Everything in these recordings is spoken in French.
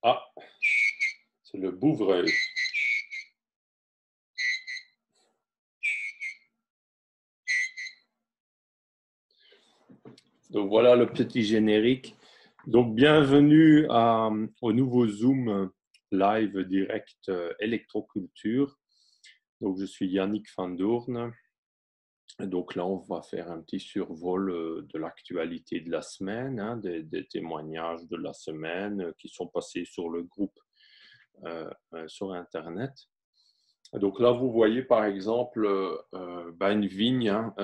Ah, c'est le bouvreuil. Donc voilà le petit générique. Donc bienvenue au nouveau Zoom live direct électroculture. Donc je suis Yannick Van Doorn. Donc là, on va faire un petit survol de l'actualité de la semaine, hein, des témoignages de la semaine qui sont passés sur le groupe sur Internet. Donc là, vous voyez par exemple une vigne. Hein,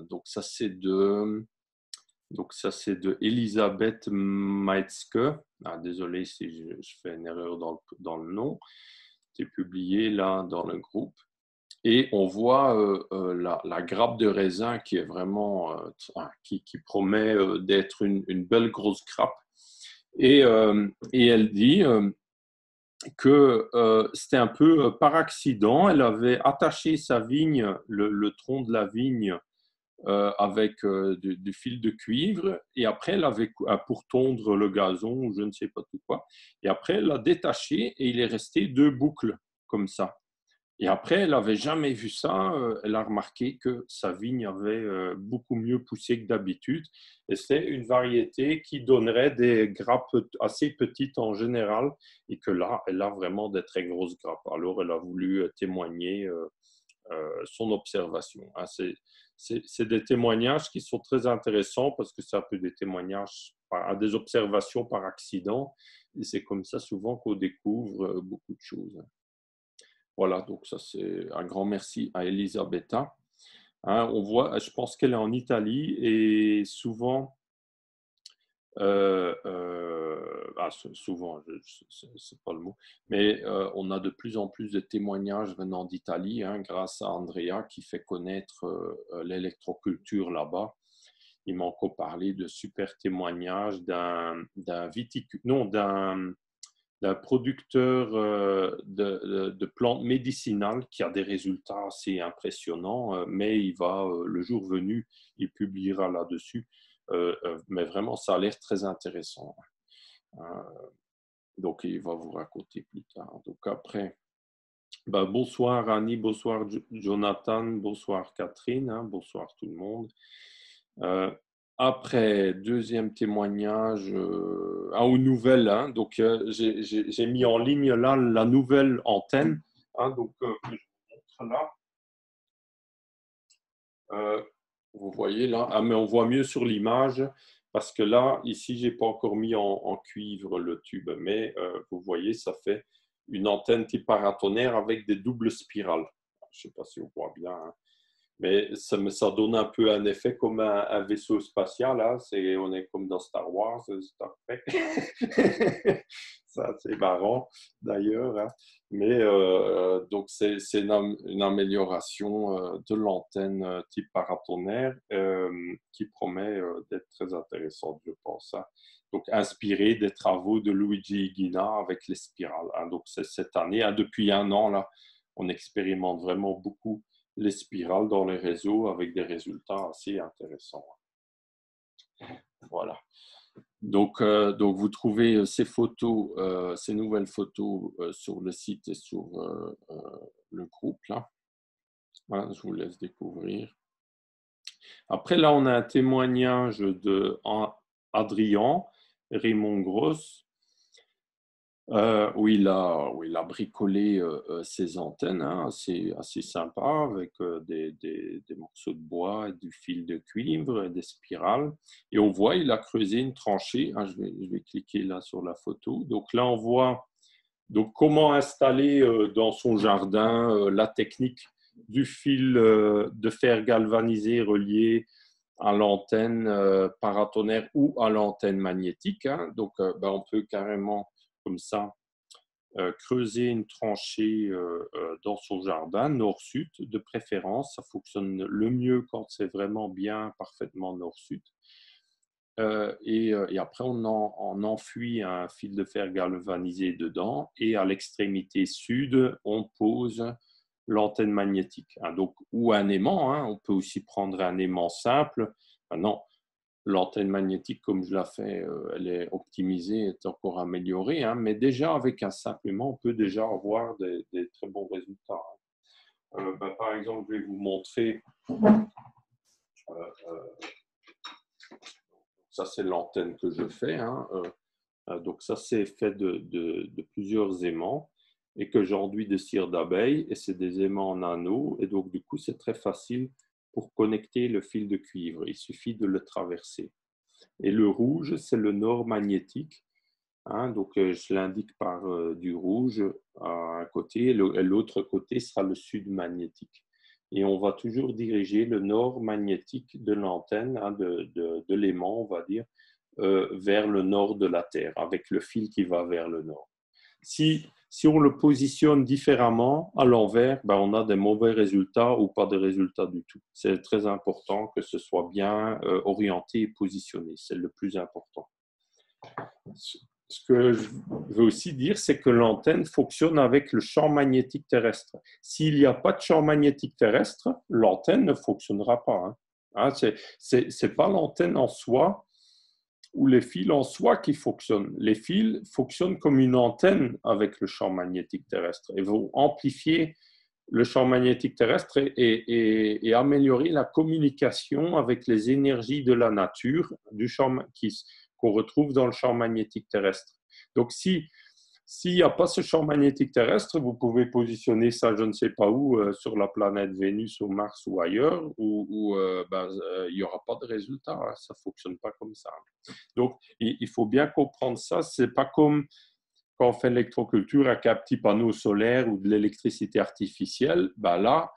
donc ça, c'est de Elisabeth Meizke. Ah, désolé si je fais une erreur dans le nom. C'est publié là dans le groupe. Et on voit la grappe de raisin qui est vraiment, qui promet d'être une belle grosse grappe. Et elle dit que c'était un peu par accident. Elle avait attaché sa vigne, le tronc de la vigne, avec du fil de cuivre. Et après, elle avait, pour tondre le gazon, ou je ne sais pas tout quoi. Et après, elle l'a détaché et il est resté deux boucles comme ça. Et après, elle n'avait jamais vu ça. Elle a remarqué que sa vigne avait beaucoup mieux poussé que d'habitude. Et c'est une variété qui donnerait des grappes assez petites en général. Et que là, elle a vraiment des très grosses grappes. Alors, elle a voulu témoigner son observation. Hein, c'est des témoignages qui sont très intéressants parce que c'est un peu des témoignages à des observations par accident. Et c'est comme ça souvent qu'on découvre beaucoup de choses. Voilà, donc ça c'est un grand merci à Elisabetta. Hein, on voit, je pense qu'elle est en Italie et souvent, souvent, c'est pas le mot, mais on a de plus en plus de témoignages venant d'Italie, hein, grâce à Andrea qui fait connaître l'électroculture là-bas. Il m'a encore parlé de super témoignages d'un producteur de plantes médicinales qui a des résultats assez impressionnants, mais il va, le jour venu, il publiera là-dessus. Mais vraiment, ça a l'air très intéressant. Donc, il va vous raconter plus tard. Donc, après, bonsoir Annie, bonsoir Jonathan, bonsoir Catherine, hein, bonsoir tout le monde. Après, deuxième témoignage aux nouvelles. Hein, donc, j'ai mis en ligne là la nouvelle antenne. Hein, donc, que je vous montre là. Vous voyez là. Ah, mais on voit mieux sur l'image parce que là, ici, j'ai pas encore mis en cuivre le tube. Mais vous voyez, ça fait une antenne type paratonnerre avec des doubles spirales. Je ne sais pas si on voit bien. Hein. Mais ça donne un peu un effet comme un vaisseau spatial. Hein. On est comme dans Star Wars, Star Trek. Ça, c'est marrant d'ailleurs. Hein. Mais donc, c'est une amélioration de l'antenne type paratonnerre qui promet d'être très intéressante, je pense. Hein. Donc, inspiré des travaux de Luigi Iguina avec les spirales. Hein. Donc, c'est cette année, hein, depuis un an, là, on expérimente vraiment beaucoup les spirales dans les réseaux avec des résultats assez intéressants. Voilà. Donc vous trouvez ces photos, ces nouvelles photos sur le site et sur le groupe. Là. Voilà, je vous laisse découvrir. Après, là, on a un témoignage de Adrien Raymond Gross. Où il a bricolé ses antennes, hein, assez sympa, avec des morceaux de bois, du fil de cuivre, des spirales. Et on voit, il a creusé une tranchée. Hein, je vais cliquer là sur la photo. Donc là, on voit donc, comment installer dans son jardin la technique du fil de fer galvanisé relié à l'antenne paratonnerre ou à l'antenne magnétique. Hein. Donc, on peut carrément, comme ça, creuser une tranchée dans son jardin, nord-sud de préférence. Ça fonctionne le mieux quand c'est vraiment bien, parfaitement nord-sud. Et après, on enfuit un fil de fer galvanisé dedans et à l'extrémité sud, on pose l'antenne magnétique. Hein, donc, ou un aimant, hein, on peut aussi prendre un aimant simple. Non, l'antenne magnétique, comme je l'ai fait, elle est optimisée, est encore améliorée, hein, mais déjà avec un simple aimant, on peut déjà avoir des très bons résultats. Par exemple, je vais vous montrer, euh, euh, ça c'est l'antenne que je fais, hein, donc ça c'est fait de plusieurs aimants et que j'enduis de cire d'abeille, et c'est des aimants en anneau, et donc du coup c'est très facile pour connecter le fil de cuivre, il suffit de le traverser. Et le rouge, c'est le nord magnétique, hein, donc je l'indique par du rouge à un côté, et l'autre côté sera le sud magnétique. Et on va toujours diriger le nord magnétique de l'antenne, hein, de l'aimant, on va dire, vers le nord de la Terre, avec le fil qui va vers le nord. Si on le positionne différemment, à l'envers, ben on a des mauvais résultats ou pas de résultats du tout. C'est très important que ce soit bien orienté et positionné. C'est le plus important. Ce que je veux aussi dire, c'est que l'antenne fonctionne avec le champ magnétique terrestre. S'il n'y a pas de champ magnétique terrestre, l'antenne ne fonctionnera pas. Hein. Hein, c'est pas l'antenne en soi ou les fils en soi qui fonctionnent. Les fils fonctionnent comme une antenne avec le champ magnétique terrestre et vont amplifier le champ magnétique terrestre et améliorer la communication avec les énergies de la nature du champ qu'on retrouve dans le champ magnétique terrestre. Donc, s'il n'y a pas ce champ magnétique terrestre, vous pouvez positionner ça, je ne sais pas où, sur la planète Vénus ou Mars ou ailleurs, où il n'y aura pas de résultat. Hein, ça ne fonctionne pas comme ça. Donc, il faut bien comprendre ça. Ce n'est pas comme quand on fait l'électroculture avec un petit panneau solaire ou de l'électricité artificielle. Là,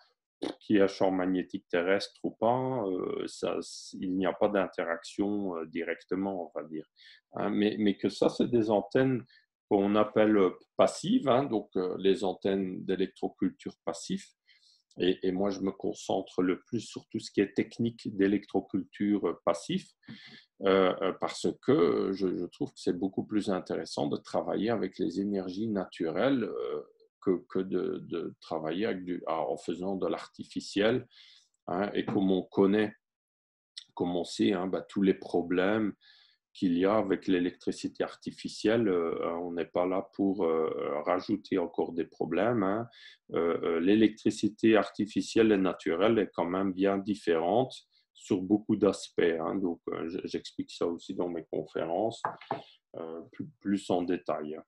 qu'il y ait un champ magnétique terrestre ou pas, il n'y a pas d'interaction directement, on va dire. Hein, mais que ça, c'est des antennes qu'on appelle passives, hein, donc les antennes d'électroculture passives. Et moi, je me concentre le plus sur tout ce qui est technique d'électroculture passif, parce que je trouve que c'est beaucoup plus intéressant de travailler avec les énergies naturelles que de travailler en faisant de l'artificiel. Hein, et comme on connaît, comme on sait, hein, tous les problèmes qu'il y a avec l'électricité artificielle, on n'est pas là pour rajouter encore des problèmes. Hein. L'électricité artificielle et naturelle est quand même bien différente sur beaucoup d'aspects. Hein. Donc, j'explique ça aussi dans mes conférences, plus en détail.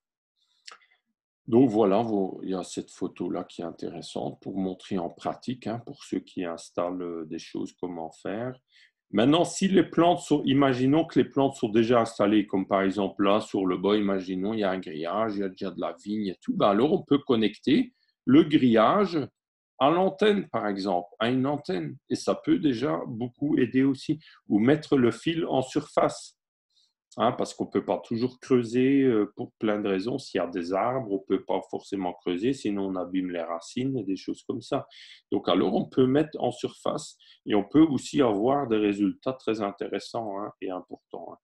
Donc voilà, il y a cette photo-là qui est intéressante pour montrer en pratique, hein, pour ceux qui installent des choses, comment faire. Maintenant, si les plantes imaginons que les plantes sont déjà installées, comme par exemple là sur le bas, imaginons il y a un grillage, il y a déjà de la vigne et tout, alors on peut connecter le grillage à l'antenne, par exemple, à une antenne. Et ça peut déjà beaucoup aider aussi. Ou mettre le fil en surface. Hein, parce qu'on ne peut pas toujours creuser pour plein de raisons. S'il y a des arbres, on ne peut pas forcément creuser, sinon on abîme les racines et des choses comme ça. Donc alors on peut mettre en surface et on peut aussi avoir des résultats très intéressants, hein, et importants. Hein.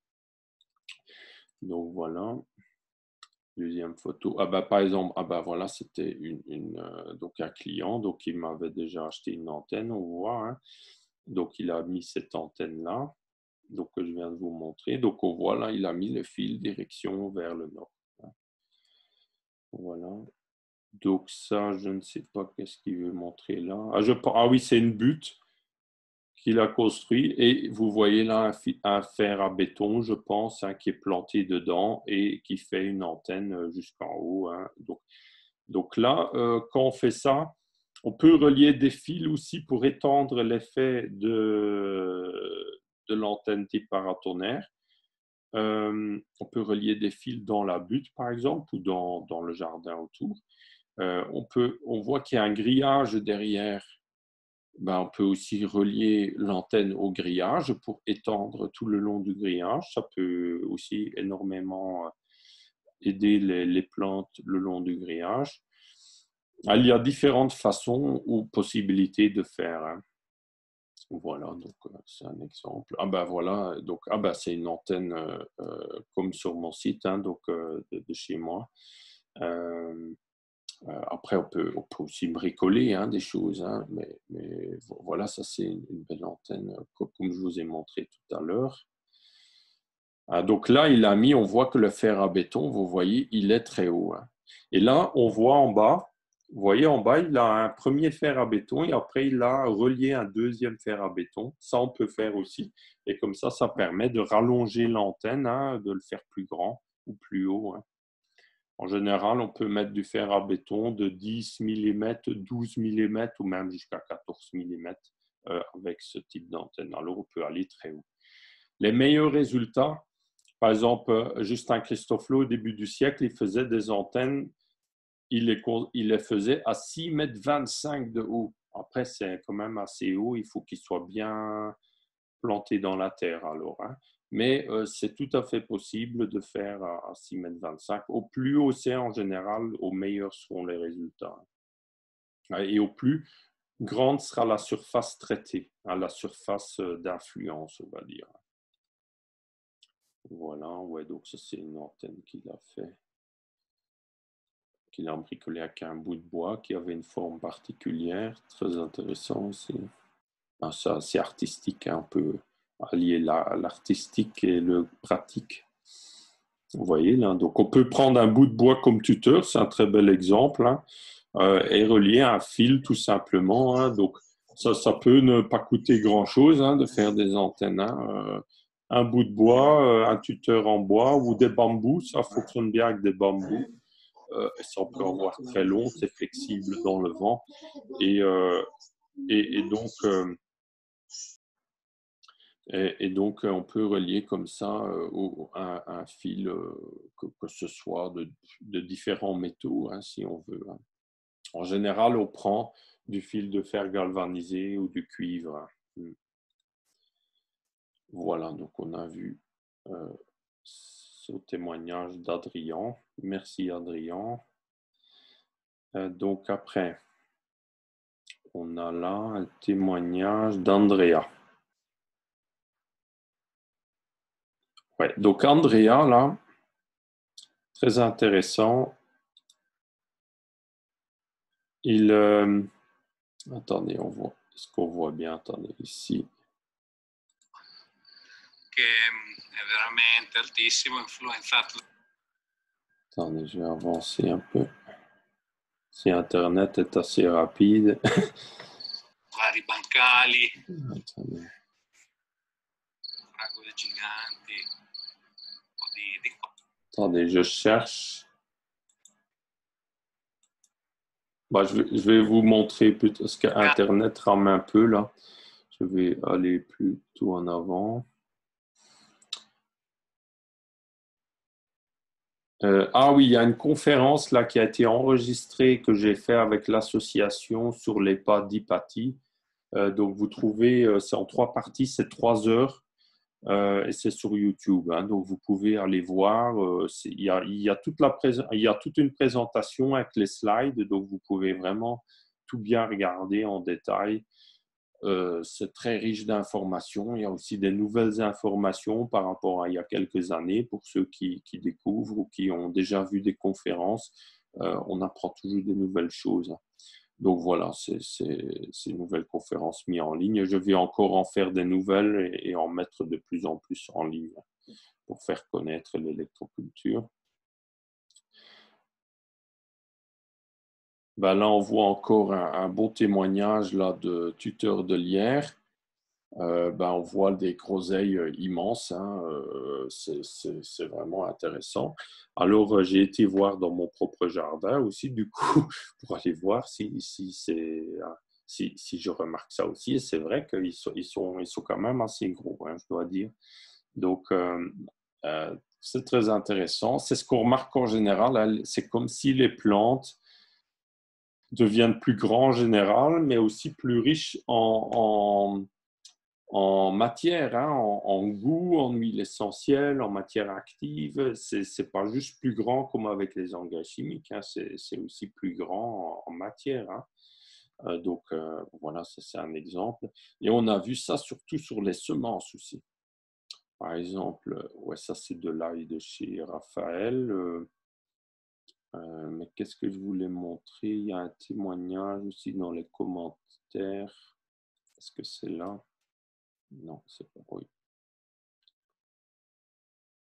Donc voilà. Deuxième photo. Par exemple, voilà, c'était donc un client, donc il m'avait déjà acheté une antenne, on voit. Hein. Donc il a mis cette antenne-là. Donc, que je viens de vous montrer. Donc, on voit là, il a mis le fil direction vers le nord. Voilà. Donc, ça, je ne sais pas qu'est-ce qu'il veut montrer là. Oui, c'est une butte qu'il a construit. Et vous voyez là un fer à béton, je pense, hein, qui est planté dedans et qui fait une antenne jusqu'en haut. Hein. Donc là, quand on fait ça, on peut relier des fils aussi pour étendre l'effet de l'antenne type paratonnerre. On peut relier des fils dans la butte, par exemple, ou dans le jardin autour. On voit qu'il y a un grillage derrière. On peut aussi relier l'antenne au grillage pour étendre tout le long du grillage. Ça peut aussi énormément aider les plantes le long du grillage. Il y a différentes façons ou possibilités de faire. Hein. Voilà, donc c'est un exemple. Voilà, donc c'est une antenne comme sur mon site, hein, donc de chez moi. Après, on peut aussi bricoler, hein, des choses, hein, mais voilà, ça c'est une belle antenne comme je vous ai montré tout à l'heure. Donc là, il a mis, on voit que le fer à béton, vous voyez, il est très haut. Et là, on voit en bas, vous voyez en bas, il a un premier fer à béton et après, il a relié un deuxième fer à béton. Ça, on peut faire aussi. Et comme ça permet de rallonger l'antenne, de le faire plus grand ou plus haut. En général, on peut mettre du fer à béton de 10 mm, 12 mm ou même jusqu'à 14 mm avec ce type d'antenne. Alors, on peut aller très haut. Les meilleurs résultats, par exemple, Justin Christoflo, au début du siècle, il faisait des antennes, il les faisait à 6,25 m de haut. Après, c'est quand même assez haut, il faut qu'il soit bien planté dans la terre alors. Mais c'est tout à fait possible de faire à 6,25 m. Au plus haut c'est en général, au meilleur seront les résultats. Et au plus grande sera la surface traitée, la surface d'influence, on va dire. Voilà, ouais, donc ça c'est une antenne qu'il a fait, qu'il a bricolé avec un bout de bois qui avait une forme particulière, très intéressant aussi. C'est artistique, un peu allier l'artistique et le pratique. Vous voyez là, donc on peut prendre un bout de bois comme tuteur, c'est un très bel exemple, et relier un fil tout simplement. Donc ça peut ne pas coûter grand-chose de faire des antennes. Un bout de bois, un tuteur en bois ou des bambous, ça fonctionne bien avec des bambous. Et ça, on peut en voir très long, c'est flexible dans le vent. Et donc, on peut relier comme ça un fil, que ce soit de différents métaux, si on veut. En général, on prend du fil de fer galvanisé ou du cuivre. Voilà, donc on a vu ce témoignage d'Adrien. Merci Adrien. Donc après, on a là un témoignage d'Andrea. Ouais, donc Andrea, là, très intéressant. Attendez, on voit. Est-ce qu'on voit bien? Attendez, ici. Che è veramente altissimo, influenzato. Attendez, je vais avancer un peu. Si Internet est assez rapide. Vari bancali. Attendez. Fragole giganti. Attendez, je cherche. Je vais vous montrer plutôt ce qu'Internet rame un peu là. Je vais aller plutôt en avant. Oui, il y a une conférence là qui a été enregistrée que j'ai fait avec l'association sur les pas d'Hypatie. Donc vous trouvez, c'est en 3 parties, c'est 3 heures et c'est sur YouTube. Donc vous pouvez aller voir. Il y a toute une présentation avec les slides, donc vous pouvez vraiment tout bien regarder en détail. C'est très riche d'informations. Il y a aussi des nouvelles informations par rapport à il y a quelques années pour ceux qui découvrent ou qui ont déjà vu des conférences. On apprend toujours des nouvelles choses. Donc voilà, c'est une nouvelle conférence mise en ligne. Je vais encore en faire des nouvelles et en mettre de plus en plus en ligne pour faire connaître l'électroculture. Là, on voit encore un beau témoignage là, de tuteur de lierre. On voit des groseilles immenses. C'est vraiment intéressant. Alors, j'ai été voir dans mon propre jardin aussi, du coup, pour aller voir si je remarque ça aussi. Et c'est vrai qu'ils sont quand même assez gros, je dois dire. Donc, c'est très intéressant. C'est ce qu'on remarque en général. C'est comme si les plantes deviennent plus grandes en général, mais aussi plus riches en matière, en goût, en huile essentielle, en matière active. C'est pas juste plus grand comme avec les engrais chimiques, c'est aussi plus grand en matière. Donc, voilà, c'est un exemple. Et on a vu ça surtout sur les semences aussi. Par exemple, ouais, ça c'est de l'ail de chez Raphaël. Mais qu'est-ce que je voulais montrer? Il y a un témoignage aussi dans les commentaires. Est-ce que c'est là? Non, c'est pas. Oui.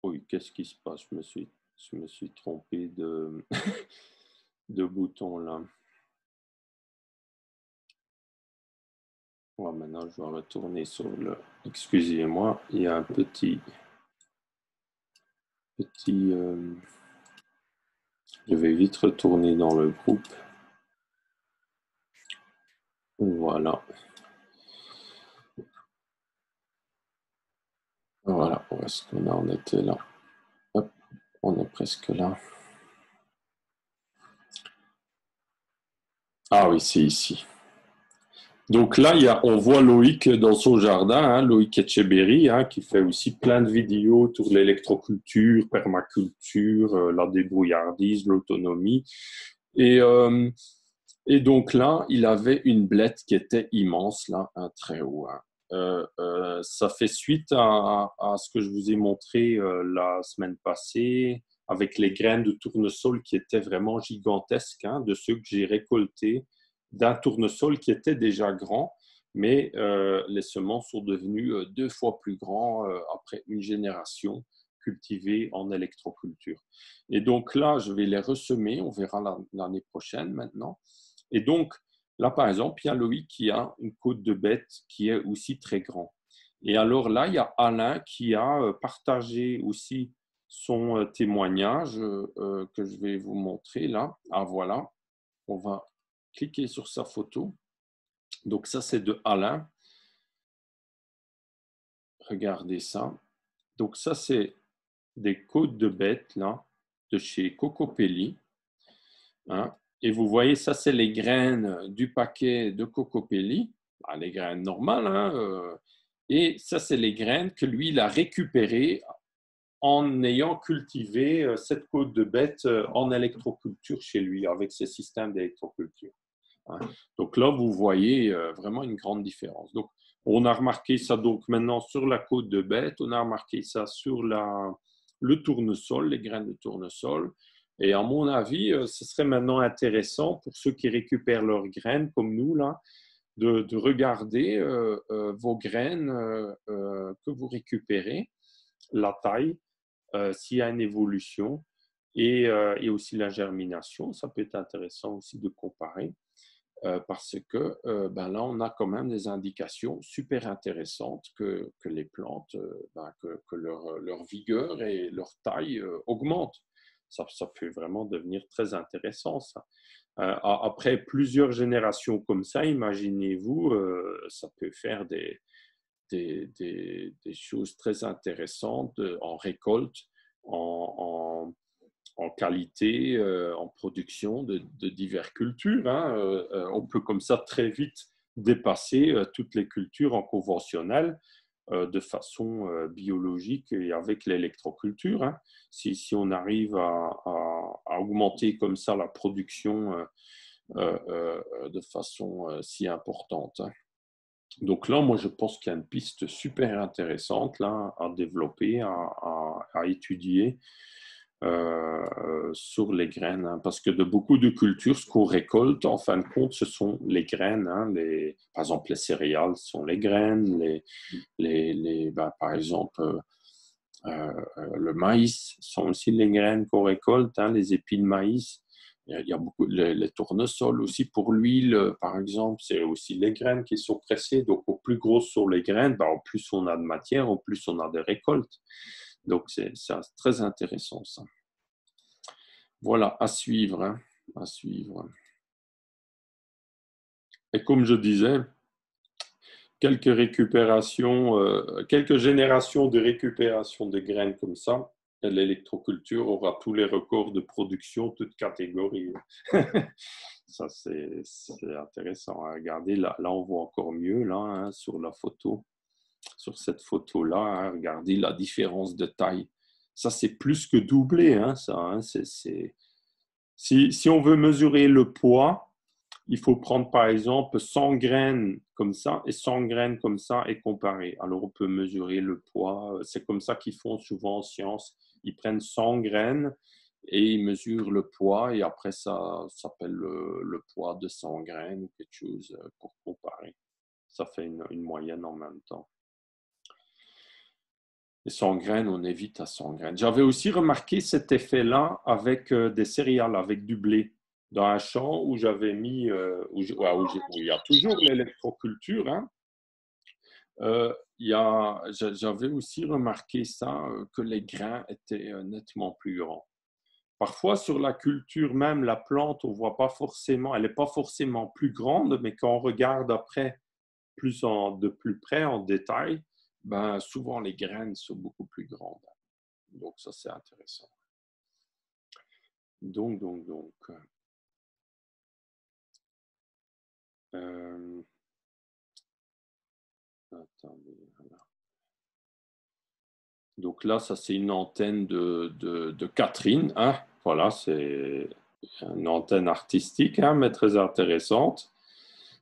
Oui, qu'est-ce qui se passe? Je me suis trompé de, de bouton là. Ouais, maintenant, je vais retourner sur le... Excusez-moi, il y a un petit... Je vais vite retourner dans le groupe. Voilà. Voilà, où est-ce qu'on a? On était là. Hop, on est presque là. Ah oui, c'est ici. Donc là, on voit Loïc dans son jardin, hein, Loïc Etcheberry, hein, qui fait aussi plein de vidéos sur l'électroculture, permaculture, la débrouillardise, l'autonomie. Et, euh, et donc là, il avait une blette qui était immense, là, un très haut. Hein. Ça fait suite à ce que je vous ai montré la semaine passée, avec les graines de tournesol qui étaient vraiment gigantesques, hein, de ceux que j'ai récoltés d'un tournesol qui était déjà grand, mais les semences sont devenues 2 fois plus grands après une génération cultivée en électroculture. Et donc là, je vais les ressemer, on verra l'année prochaine maintenant. Et donc, là, par exemple, il y a Loïc qui a une côte de bête qui est aussi très grand. Et alors là, il y a Alain qui a partagé aussi son témoignage que je vais vous montrer là. Ah voilà, on va cliquer sur sa photo. Donc ça, c'est de Alain. Regardez ça. Donc ça, c'est des côtes de bête là, de chez Cocopelli. Hein. Et vous voyez, ça, c'est les graines du paquet de Cocopelli, les graines normales. Hein, et ça, c'est les graines que lui, il a récupérées en ayant cultivé cette côte de bête en électroculture chez lui, avec ses systèmes d'électroculture. Hein. Donc là, vous voyez vraiment une grande différence. Donc, on a remarqué ça donc maintenant sur la côte de bête, on a remarqué ça sur le tournesol, les graines de tournesol. Et à mon avis, ce serait maintenant intéressant pour ceux qui récupèrent leurs graines, comme nous, là, de regarder vos graines que vous récupérez, la taille, s'il y a une évolution et aussi la germination. Ça peut être intéressant aussi de comparer. Parce que ben là, on a quand même des indications super intéressantes que les plantes, que leur vigueur et leur taille augmentent. Ça peut vraiment devenir très intéressant, ça. Après plusieurs générations comme ça, imaginez-vous, ça peut faire des choses très intéressantes en récolte, en, en qualité, en production de diverses cultures. Hein. On peut comme ça très vite dépasser toutes les cultures en conventionnel de façon biologique et avec l'électroculture. Hein. Si on arrive à augmenter comme ça la production de façon si importante. Hein. Donc là, moi, je pense qu'il y a une piste super intéressante là, à développer, à étudier sur les graines. Hein, parce que de beaucoup de cultures, ce qu'on récolte, en fin de compte, ce sont les graines. Hein, par exemple, les céréales sont les graines. Par exemple, le maïs sont aussi les graines qu'on récolte, hein, les épis de maïs. Il y a beaucoup, les tournesols aussi pour l'huile, par exemple, c'est aussi les graines qui sont pressées. Donc, au plus grosses sont les graines, au plus on a de matière, au plus on a de récoltes. Donc, c'est très intéressant, ça. Voilà, à suivre, hein, à suivre. Et comme je disais, quelques générations de récupération de graines comme ça, l'électroculture aura tous les records de production, toutes catégories. Ça, c'est intéressant à regarder. Là, on voit encore mieux là, hein, sur la photo. Sur cette photo-là, hein, regardez la différence de taille. Ça, c'est plus que doublé. Hein, ça, hein, si on veut mesurer le poids, il faut prendre par exemple 100 graines comme ça et 100 graines comme ça et comparer. Alors on peut mesurer le poids. C'est comme ça qu'ils font souvent en science. Ils prennent 100 graines et ils mesurent le poids et après ça s'appelle le poids de 100 graines ou quelque chose pour comparer. Ça fait une moyenne en même temps. Et sans graines, on évite à 100 graines. J'avais aussi remarqué cet effet-là avec des céréales, avec du blé. Dans un champ où j'avais mis, où il y a toujours l'électroculture, hein, j'avais aussi remarqué ça, que les grains étaient nettement plus grands. Parfois, sur la culture même, la plante, on voit pas forcément, elle n'est pas forcément plus grande, mais quand on regarde après de plus près, en détail, ben, souvent les graines sont beaucoup plus grandes. Donc, ça, c'est intéressant. Donc. Attendez, voilà. Donc là, ça, c'est une antenne de Catherine, hein. Voilà, c'est une antenne artistique, hein, mais très intéressante.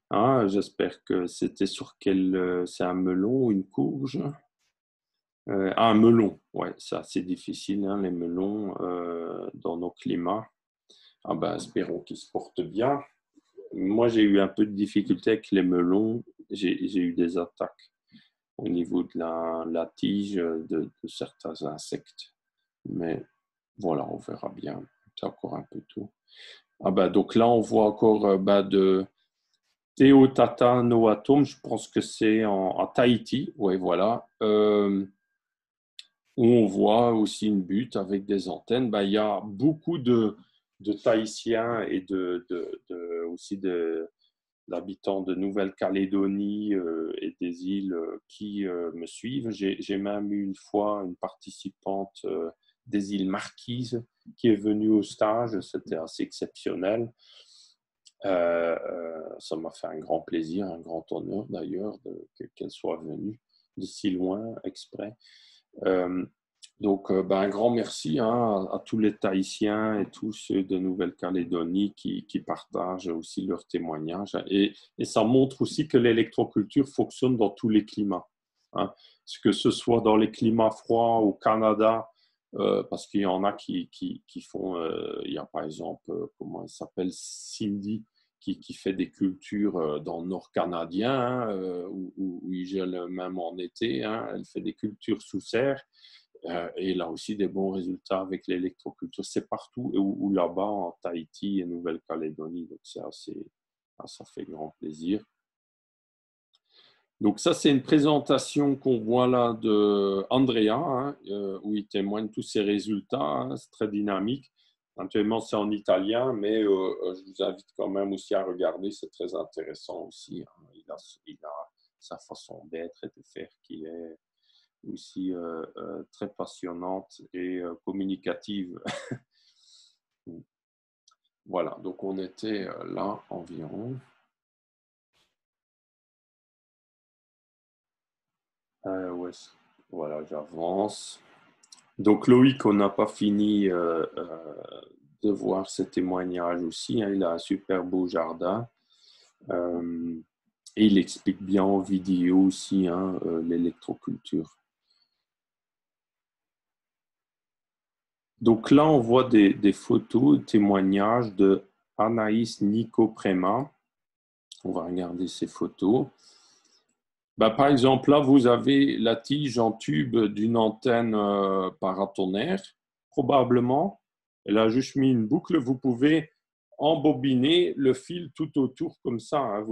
Hein, j'espère que c'était sur quel... c'est un melon ou une courge? Un melon, ouais, c'est assez difficile, hein, les melons dans nos climats. Ah ben, espérons qu'ils se portent bien. Moi, j'ai eu un peu de difficulté avec les melons. J'ai eu des attaques au niveau de la tige de certains insectes. Mais voilà, on verra bien. C'est encore un peu tôt. Ah ben, donc là, on voit encore de Teotata Noatum, je pense que c'est en Tahiti. Oui, voilà. Où on voit aussi une butte avec des antennes. Ben, il y a beaucoup de Tahitiens et aussi d'habitants de Nouvelle-Calédonie et des îles qui me suivent. J'ai même eu une fois une participante des îles Marquises qui est venue au stage. C'était assez exceptionnel. Ça m'a fait un grand plaisir, un grand honneur d'ailleurs qu'elle soit venue de si loin exprès. Donc, un grand merci, hein, à tous les Tahitiens et tous ceux de Nouvelle-Calédonie qui partagent aussi leurs témoignages. Et ça montre aussi que l'électroculture fonctionne dans tous les climats. Hein. Que ce soit dans les climats froids au Canada, parce qu'il y en a qui font, il y a par exemple, comment elle s'appelle, Cindy, qui fait des cultures dans le nord canadien, hein, où il gèle même en été. Hein. Elle fait des cultures sous serre. Et là aussi des bons résultats avec l'électroculture. C'est partout ou là-bas en Tahiti et Nouvelle-Calédonie. Donc ça fait grand plaisir. Donc ça, c'est une présentation qu'on voit là de Andrea, hein, où il témoigne tous ses résultats. Hein, c'est très dynamique. Actuellement, c'est en italien, mais je vous invite quand même aussi à regarder. C'est très intéressant aussi. Hein. Il a sa façon d'être et de faire qui est aussi très passionnante et communicative. Voilà, donc on était là environ. Ouais, voilà, j'avance. Donc Loïc, on n'a pas fini de voir ses témoignages aussi. Hein. Il a un super beau jardin. Et il explique bien en vidéo aussi, hein, l'électroculture. Donc là, on voit des photos, des témoignages de Anaïs Nicoprema. On va regarder ces photos. Par exemple, là, vous avez la tige en tube d'une antenne paratonnerre, probablement. Elle a juste mis une boucle. Vous pouvez embobiner le fil tout autour comme ça. Hein.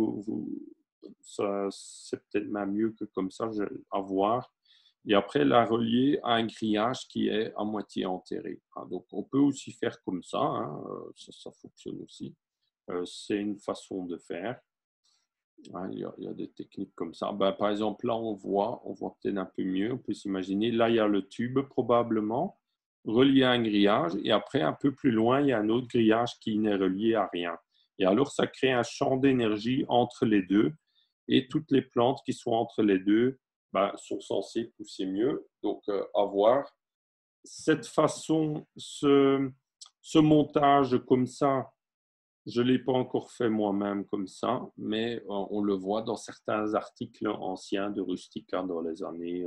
C'est peut-être même mieux que comme ça à voir. Et après, la relier à un grillage qui est à moitié enterré. Hein. Donc, on peut aussi faire comme ça. Hein. Ça fonctionne aussi. C'est une façon de faire. Hein, il y a des techniques comme ça. Par exemple, là, on voit peut-être un peu mieux. On peut s'imaginer. Là, il y a le tube probablement relié à un grillage. Et après, un peu plus loin, il y a un autre grillage qui n'est relié à rien. Et alors, ça crée un champ d'énergie entre les deux. Et toutes les plantes qui sont entre les deux sont censées pousser mieux. Donc, à voir. Cette façon, ce montage comme ça, je ne l'ai pas encore fait moi-même comme ça, mais on le voit dans certains articles anciens de Rustica dans les années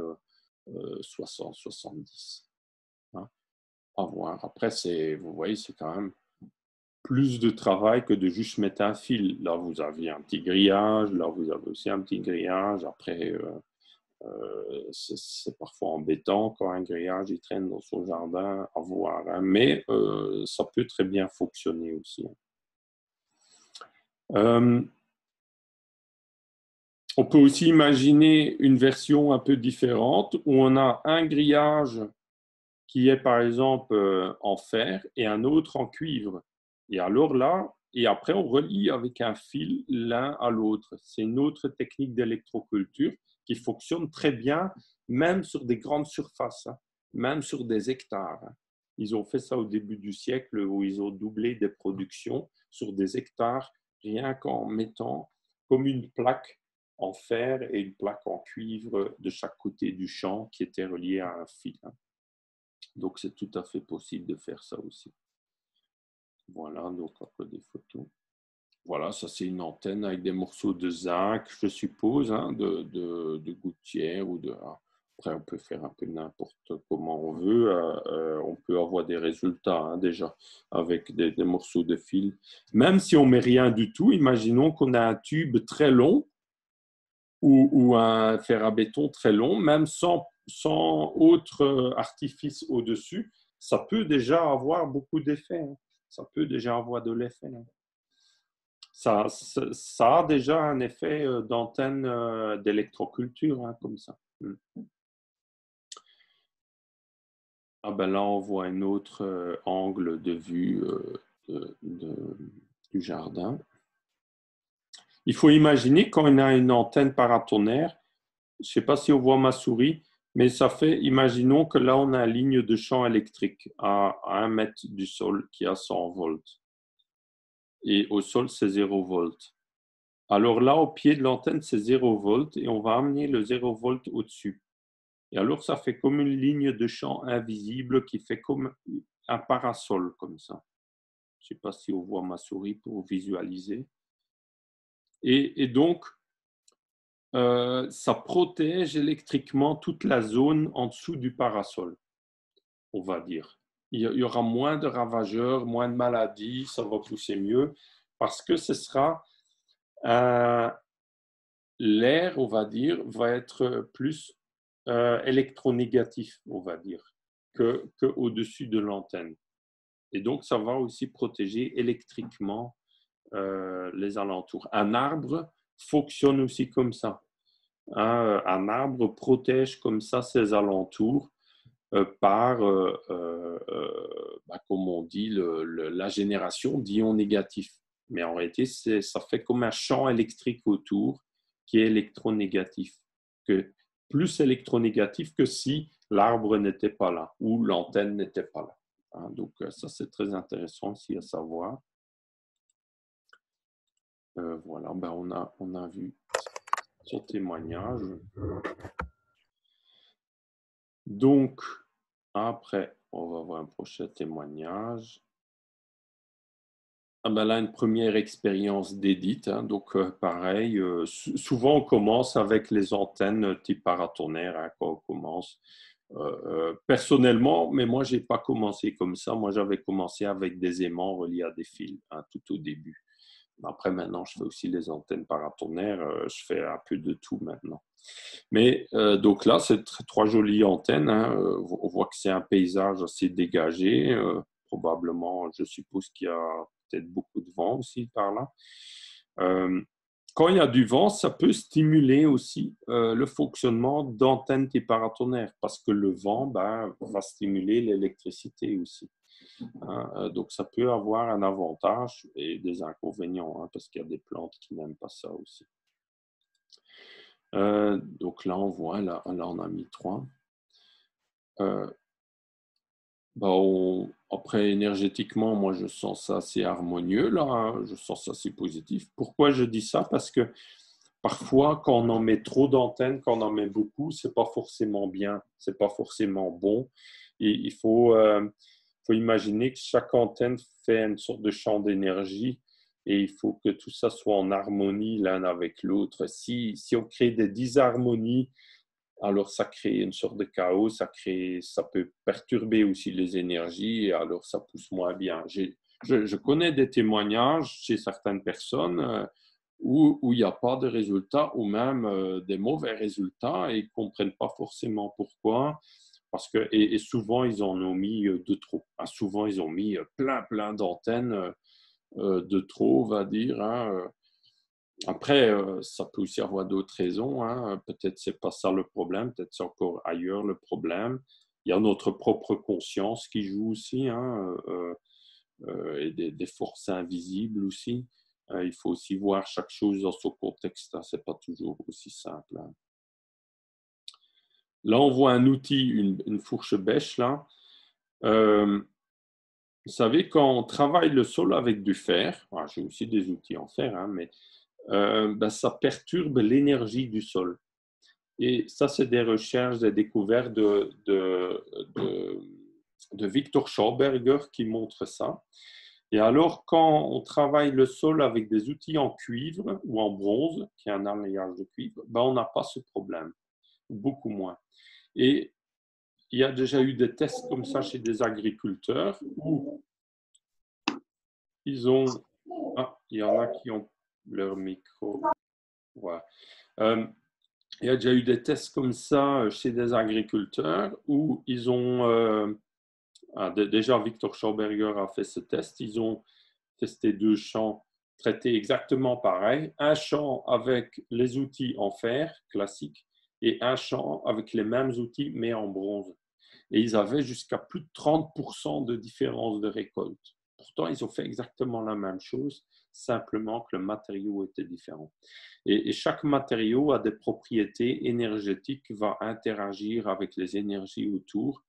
60-70. Hein, à voir. Après, vous voyez, c'est quand même plus de travail que de juste mettre un fil. Là, vous aviez un petit grillage, là, vous avez aussi un petit grillage. Après, C'est parfois embêtant quand un grillage il traîne dans son jardin à voir, hein, mais ça peut très bien fonctionner aussi. On peut aussi imaginer une version un peu différente où on a un grillage qui est par exemple en fer et un autre en cuivre. Et alors là, et après on relie avec un fil l'un à l'autre. C'est une autre technique d'électroculture qui fonctionne très bien, même sur des grandes surfaces, hein, même sur des hectares. Hein. Ils ont fait ça au début du siècle où ils ont doublé des productions sur des hectares, rien qu'en mettant comme une plaque en fer et une plaque en cuivre de chaque côté du champ qui était reliée à un fil. Hein. Donc, c'est tout à fait possible de faire ça aussi. Voilà, donc après des photos. Voilà, ça c'est une antenne avec des morceaux de zinc, je suppose, hein, de gouttière ou de... Après, on peut faire un peu n'importe comment on veut. On peut avoir des résultats hein, déjà avec des morceaux de fil. Même si on ne met rien du tout, imaginons qu'on a un tube très long ou un fer à béton très long, même sans autre artifice au-dessus, ça peut déjà avoir beaucoup d'effets. Hein. Ça peut déjà avoir de l'effet. Hein. Ça a déjà un effet d'antenne d'électroculture, hein, comme ça. Ah ben là, on voit un autre angle de vue du jardin. Il faut imaginer quand on a une antenne paratonnerre, je ne sais pas si on voit ma souris, mais ça fait, imaginons que là, on a une ligne de champ électrique à 1 mètre du sol qui a 100 volts. Et au sol, c'est 0 volts. Alors là, au pied de l'antenne, c'est 0 volts et on va amener le 0 volts au-dessus. Et alors, ça fait comme une ligne de champ invisible qui fait comme un parasol, comme ça. Je ne sais pas si on voit ma souris pour visualiser. Et donc, ça protège électriquement toute la zone en dessous du parasol, on va dire. Il y aura moins de ravageurs, moins de maladies, ça va pousser mieux, parce que ce sera l'air, on va dire, va être plus électronégatif, on va dire, que au-dessus de l'antenne. Et donc, ça va aussi protéger électriquement les alentours. Un arbre fonctionne aussi comme ça. Un arbre protège comme ça ses alentours par, comme on dit, la génération d'ions négatifs. Mais en réalité, ça fait comme un champ électrique autour qui est électronégatif, plus électronégatif que si l'arbre n'était pas là ou l'antenne n'était pas là. Hein, donc, ça, c'est très intéressant aussi à savoir. Voilà, on a vu son témoignage. Donc, après, on va voir un prochain témoignage. Ah ben là, une première expérience d'édite. Hein, donc, pareil, souvent on commence avec les antennes type paratonnerre hein, quand on commence. Personnellement, mais moi, je n'ai pas commencé comme ça. Moi, j'avais commencé avec des aimants reliés à des fils hein, tout au début. Après, maintenant, je fais aussi les antennes paratonnerres. Je fais un peu de tout maintenant. Mais donc là, c'est trois jolies antennes. Hein. On voit que c'est un paysage assez dégagé. Probablement, je suppose qu'il y a peut-être beaucoup de vent aussi par là. Quand il y a du vent, ça peut stimuler aussi le fonctionnement d'antennes type paratonnerre parce que le vent va stimuler l'électricité aussi. Hein. Donc, ça peut avoir un avantage et des inconvénients hein, parce qu'il y a des plantes qui n'aiment pas ça aussi. Donc là, on voit, là on a mis 3. Après, énergétiquement, moi, je sens ça assez harmonieux, là, hein, je sens ça assez positif. Pourquoi je dis ça? Parce que parfois, quand on en met trop d'antennes, quand on en met beaucoup, c'est pas forcément bien, c'est pas forcément bon. Et il faut imaginer que chaque antenne fait une sorte de champ d'énergie et il faut que tout ça soit en harmonie l'un avec l'autre. Si on crée des disharmonies, alors ça crée une sorte de chaos, ça peut perturber aussi les énergies et alors ça pousse moins bien. Je connais des témoignages chez certaines personnes où il n'y a pas de résultats ou même des mauvais résultats et ils ne comprennent pas forcément pourquoi. Parce que, et souvent, ils en ont mis de trop. Ah, souvent, ils ont mis plein d'antennes de trop, on va dire. Hein. Après, ça peut aussi avoir d'autres raisons. Hein. Peut-être c'est pas ça le problème, peut-être c'est encore ailleurs le problème. Il y a notre propre conscience qui joue aussi, hein, et des forces invisibles aussi. Il faut aussi voir chaque chose dans son contexte. Hein. C'est pas toujours aussi simple. Hein. Là, on voit un outil, une fourche bêche là. Vous savez, quand on travaille le sol avec du fer, j'ai aussi des outils en fer, hein, mais ça perturbe l'énergie du sol. Et ça, c'est des recherches, des découvertes de Victor Schauberger qui montre ça. Et alors, quand on travaille le sol avec des outils en cuivre ou en bronze, qui est un alliage de cuivre, on n'a pas ce problème, beaucoup moins. Et il y a déjà eu des tests comme ça chez des agriculteurs où ils ont... Ah, il y en a qui ont leur micro. Ouais. Il y a déjà eu des tests comme ça chez des agriculteurs où ils ont... déjà, Victor Schauberger a fait ce test. Ils ont testé 2 champs traités exactement pareil. Un champ avec les outils en fer classique et un champ avec les mêmes outils mais en bronze. Et ils avaient jusqu'à plus de 30% de différence de récolte. Pourtant, ils ont fait exactement la même chose, simplement que le matériau était différent. Et chaque matériau a des propriétés énergétiques, va interagir avec les énergies autour.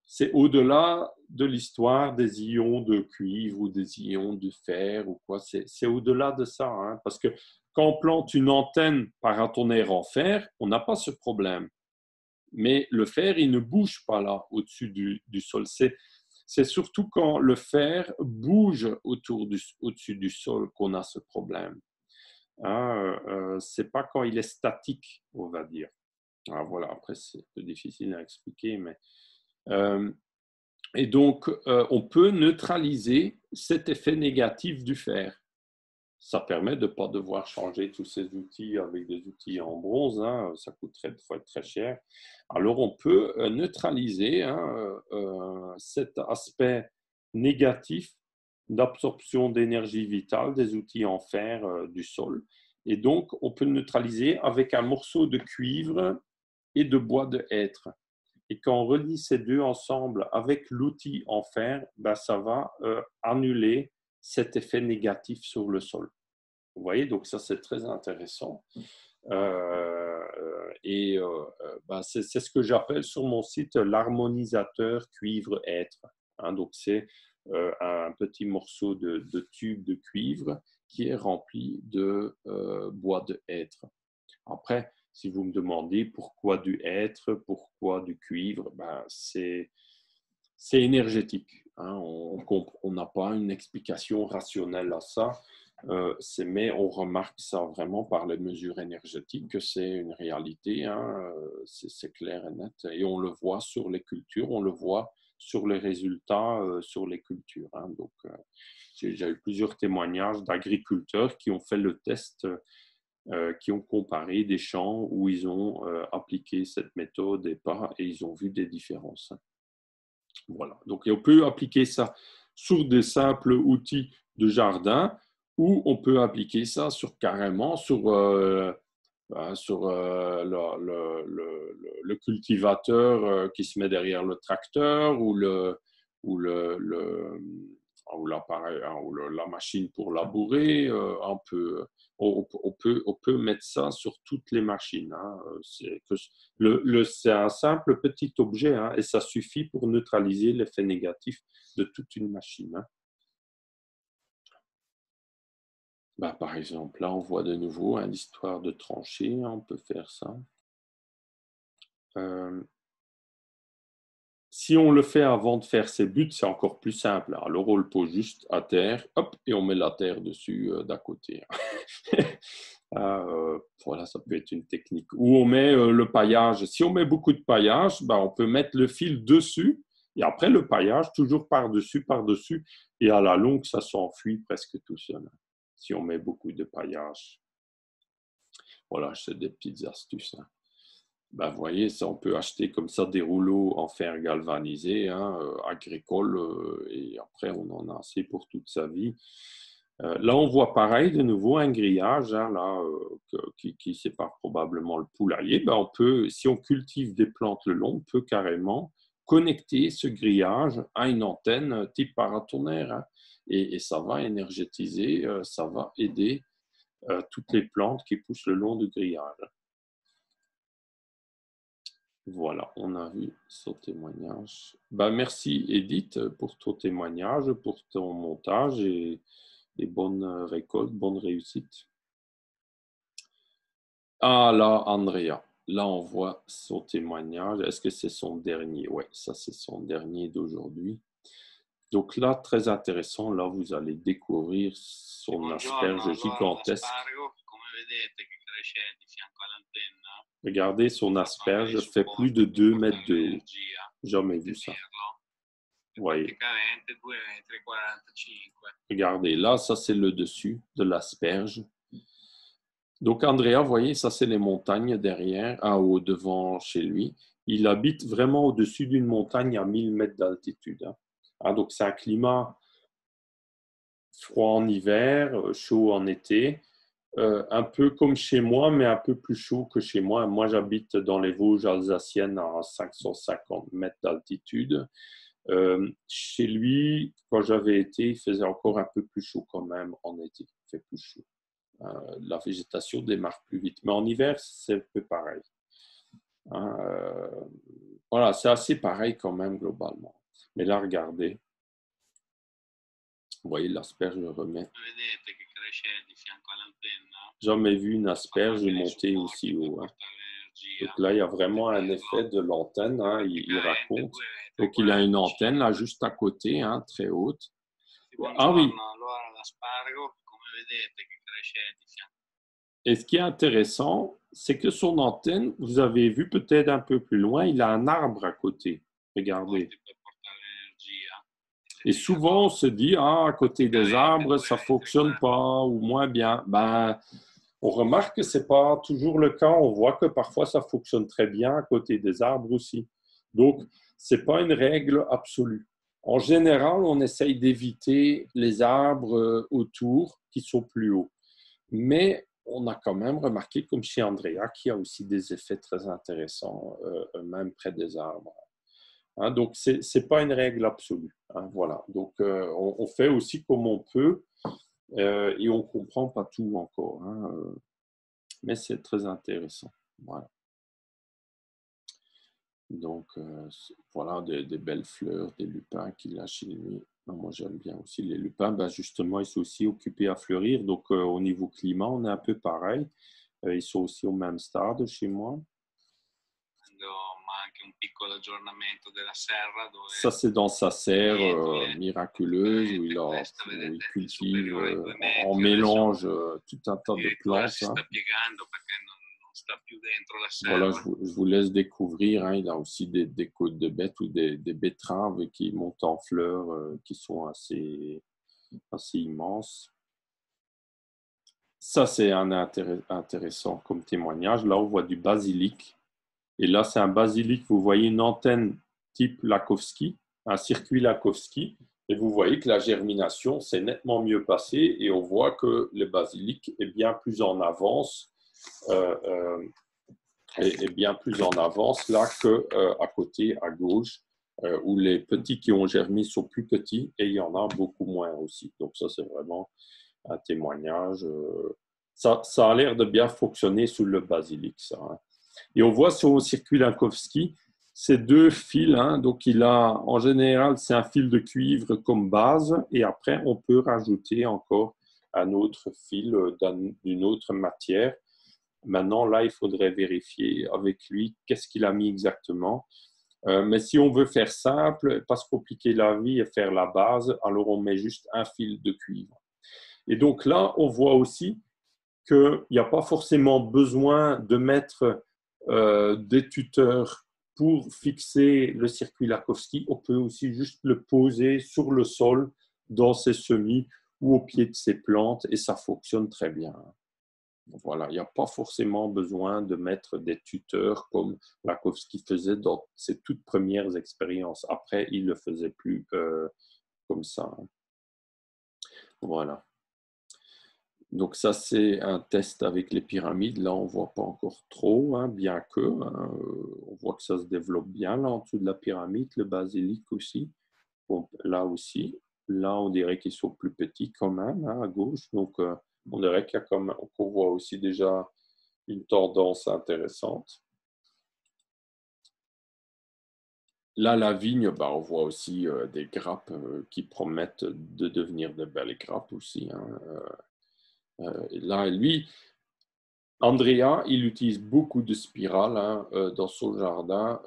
C'est au-delà de l'histoire des ions de cuivre ou des ions de fer ou quoi. C'est au-delà de ça, hein, parce que quand on plante une antenne paratonnerre en fer, on n'a pas ce problème. Mais le fer, il ne bouge pas là, au-dessus du sol. C'est surtout quand le fer bouge au-dessus du sol qu'on a ce problème. Hein, c'est pas quand il est statique, on va dire. Alors voilà, après, c'est un peu difficile à expliquer, mais... et donc, on peut neutraliser cet effet négatif du fer. Ça permet de ne pas devoir changer tous ces outils avec des outils en bronze, hein, ça coûterait très cher. Alors, on peut neutraliser cet aspect négatif d'absorption d'énergie vitale des outils en fer du sol. Et donc, on peut le neutraliser avec un morceau de cuivre et de bois de hêtre. Et quand on relie ces deux ensemble avec l'outil en fer, ça va annuler cet effet négatif sur le sol. Vous voyez, donc ça c'est très intéressant. C'est ce que j'appelle sur mon site l'harmonisateur cuivre-hêtre. Hein, donc c'est un petit morceau de tube de cuivre qui est rempli de bois de hêtre. Après, si vous me demandez pourquoi du hêtre, pourquoi du cuivre, c'est énergétique. Hein. On n'a pas une explication rationnelle à ça, mais on remarque ça vraiment par les mesures énergétiques que c'est une réalité, hein. C'est clair et net. Et on le voit sur les cultures, on le voit sur les résultats sur les cultures. Hein. Donc, j'ai déjà eu plusieurs témoignages d'agriculteurs qui ont fait le test qui ont comparé des champs où ils ont appliqué cette méthode et pas, et ils ont vu des différences. Voilà. Donc, on peut appliquer ça sur des simples outils de jardin ou on peut appliquer ça carrément sur le cultivateur qui se met derrière le tracteur ou l'appareil, ou la machine pour labourer. On peut mettre ça sur toutes les machines. Hein. C'est un simple petit objet, hein, et ça suffit pour neutraliser l'effet négatif de toute une machine. Hein. Par exemple, là, on voit de nouveau l'histoire de tranchée. On peut faire ça. Si on le fait avant de faire ses buts, c'est encore plus simple. Alors, on le pose juste à terre, hop, et on met la terre dessus d'à côté. Voilà, ça peut être une technique. Ou on met le paillage. Si on met beaucoup de paillage, on peut mettre le fil dessus, et après le paillage, toujours par-dessus, et à la longue, ça s'enfuit presque tout seul, si on met beaucoup de paillage. Voilà, c'est des petites astuces. Hein. Ben, vous voyez, ça, on peut acheter comme ça des rouleaux en fer galvanisé, hein, agricole, et après, on en a assez pour toute sa vie. Là, on voit pareil, de nouveau, un grillage, hein, là, qui sépare probablement le poulailler. Ben, on peut, si on cultive des plantes le long, on peut carrément connecter ce grillage à une antenne type paratonnerre. Hein, et ça va énergétiser, ça va aider toutes les plantes qui poussent le long du grillage. Voilà, on a vu son témoignage. Ben, merci Edith pour ton témoignage, pour ton montage et bonne récolte, bonne réussite. Ah là, Andrea, là on voit son témoignage. Est-ce que c'est son dernier? Oui, ça c'est son dernier d'aujourd'hui. Donc là, très intéressant, là vous allez découvrir son asperge gigantesque. Regardez, son asperge fait plus de 2 mètres de haut. Jamais vu ça. Voyez. Regardez, là, ça c'est le dessus de l'asperge. Donc Andrea, vous voyez, ça c'est les montagnes derrière, en haut, devant chez lui. Il habite vraiment au-dessus d'une montagne à 1000 mètres d'altitude. Hein, donc c'est un climat froid en hiver, chaud en été. Un peu comme chez moi, mais un peu plus chaud que chez moi. Moi, j'habite dans les Vosges alsaciennes à 550 mètres d'altitude. Chez lui, quand j'avais été, il faisait encore un peu plus chaud quand même en été. Il fait plus chaud. La végétation démarre plus vite. Mais en hiver, c'est un peu pareil. Hein, voilà, c'est assez pareil quand même globalement. Mais là, regardez. Vous voyez, l'asperge remet. Jamais vu une asperge monter aussi haut. Hein. Donc là, il y a vraiment un effet de l'antenne, hein, il raconte. Donc il a une antenne là juste à côté, hein, très haute. Ah oui. Et ce qui est intéressant, c'est que son antenne, vous avez vu peut-être un peu plus loin, il a un arbre à côté. Regardez. Et souvent, on se dit, ah, à côté des arbres, ça ne fonctionne pas ou moins bien. Ben, on remarque que ce n'est pas toujours le cas. On voit que parfois, ça fonctionne très bien à côté des arbres aussi. Donc, ce n'est pas une règle absolue. En général, on essaye d'éviter les arbres autour qui sont plus hauts. Mais on a quand même remarqué, comme chez Andrea, qu'il y a aussi des effets très intéressants, même près des arbres. Hein, donc, ce n'est pas une règle absolue. Hein, voilà. Donc, on fait aussi comme on peut et on ne comprend pas tout encore. Hein, mais c'est très intéressant. Voilà. Donc, voilà des belles fleurs, des lupins qu'il a chez lui. Moi, j'aime bien aussi les lupins. Ben, justement, ils sont aussi occupés à fleurir. Donc, au niveau climat, on est un peu pareil. Ils sont aussi au même stade chez moi. Ça, c'est dans sa serre miraculeuse où il cultive en mélange tout un tas de plantes. Hein. Voilà, je vous laisse découvrir. Hein. Il a aussi des côtes de bêtes ou des betteraves qui montent en fleurs, qui sont assez immenses. Ça, c'est intéressant comme témoignage. Là, on voit du basilic. Et là, c'est un basilic. Vous voyez une antenne type Lakowski, un circuit Lakowski. Et vous voyez que la germination s'est nettement mieux passée. Et on voit que le basilic est bien plus en avance. Est bien plus en avance là qu'à côté, à gauche, où les petits qui ont germé sont plus petits et il y en a beaucoup moins aussi. Donc ça, c'est vraiment un témoignage. Ça a l'air de bien fonctionner sous le basilic, ça. Hein. Et on voit sur le circuit Lakowski, ces deux fils. Hein, donc il a, en général, c'est un fil de cuivre comme base et après, on peut rajouter encore un autre fil d'une autre matière. Maintenant, là, il faudrait vérifier avec lui qu'est-ce qu'il a mis exactement. Mais si on veut faire simple, pas se compliquer la vie et faire la base, alors on met juste un fil de cuivre. Et donc là, on voit aussi qu'il n'y a pas forcément besoin de mettre des tuteurs pour fixer le circuit Lakowski. On peut aussi juste le poser sur le sol, dans ses semis ou au pied de ses plantes, et ça fonctionne très bien. Voilà, il n'y a pas forcément besoin de mettre des tuteurs comme Lakowski faisait dans ses toutes premières expériences. Après, il ne le faisait plus comme ça. Voilà. Donc ça, c'est un test avec les pyramides. Là, on ne voit pas encore trop, hein, bien que. On voit que ça se développe bien là en dessous de la pyramide, le basilic aussi. Bon, là aussi. Là, on dirait qu'ils sont plus petits quand même, hein, à gauche. Donc, on dirait qu'il y a qu'on voit aussi déjà une tendance intéressante. Là, la vigne, bah, on voit aussi des grappes qui promettent de devenir de belles grappes aussi, hein. Là, lui, Andrea, il utilise beaucoup de spirales, hein, dans son jardin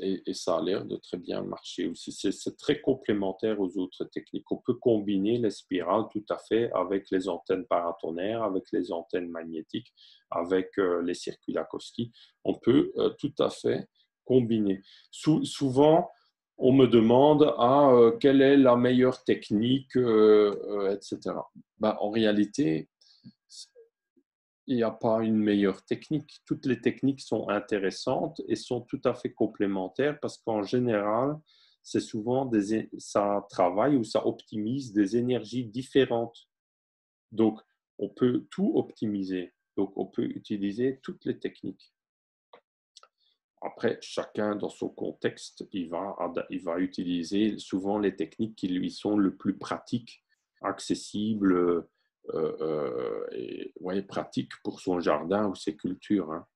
et ça a l'air de très bien marcher aussi. C'est très complémentaire aux autres techniques. On peut combiner les spirales tout à fait avec les antennes paratonnerres, avec les antennes magnétiques, avec les circuits Lakowski. On peut tout à fait combiner. Souvent, on me demande quelle est la meilleure technique, etc. Ben, en réalité, il n'y a pas une meilleure technique. Toutes les techniques sont intéressantes et sont tout à fait complémentaires parce qu'en général, c'est souvent ça travaille ou ça optimise des énergies différentes. Donc, on peut tout optimiser. Donc, on peut utiliser toutes les techniques. Après, chacun dans son contexte, il va utiliser souvent les techniques qui lui sont le plus pratiques, accessibles, et ouais, pratique pour son jardin ou ses cultures, hein.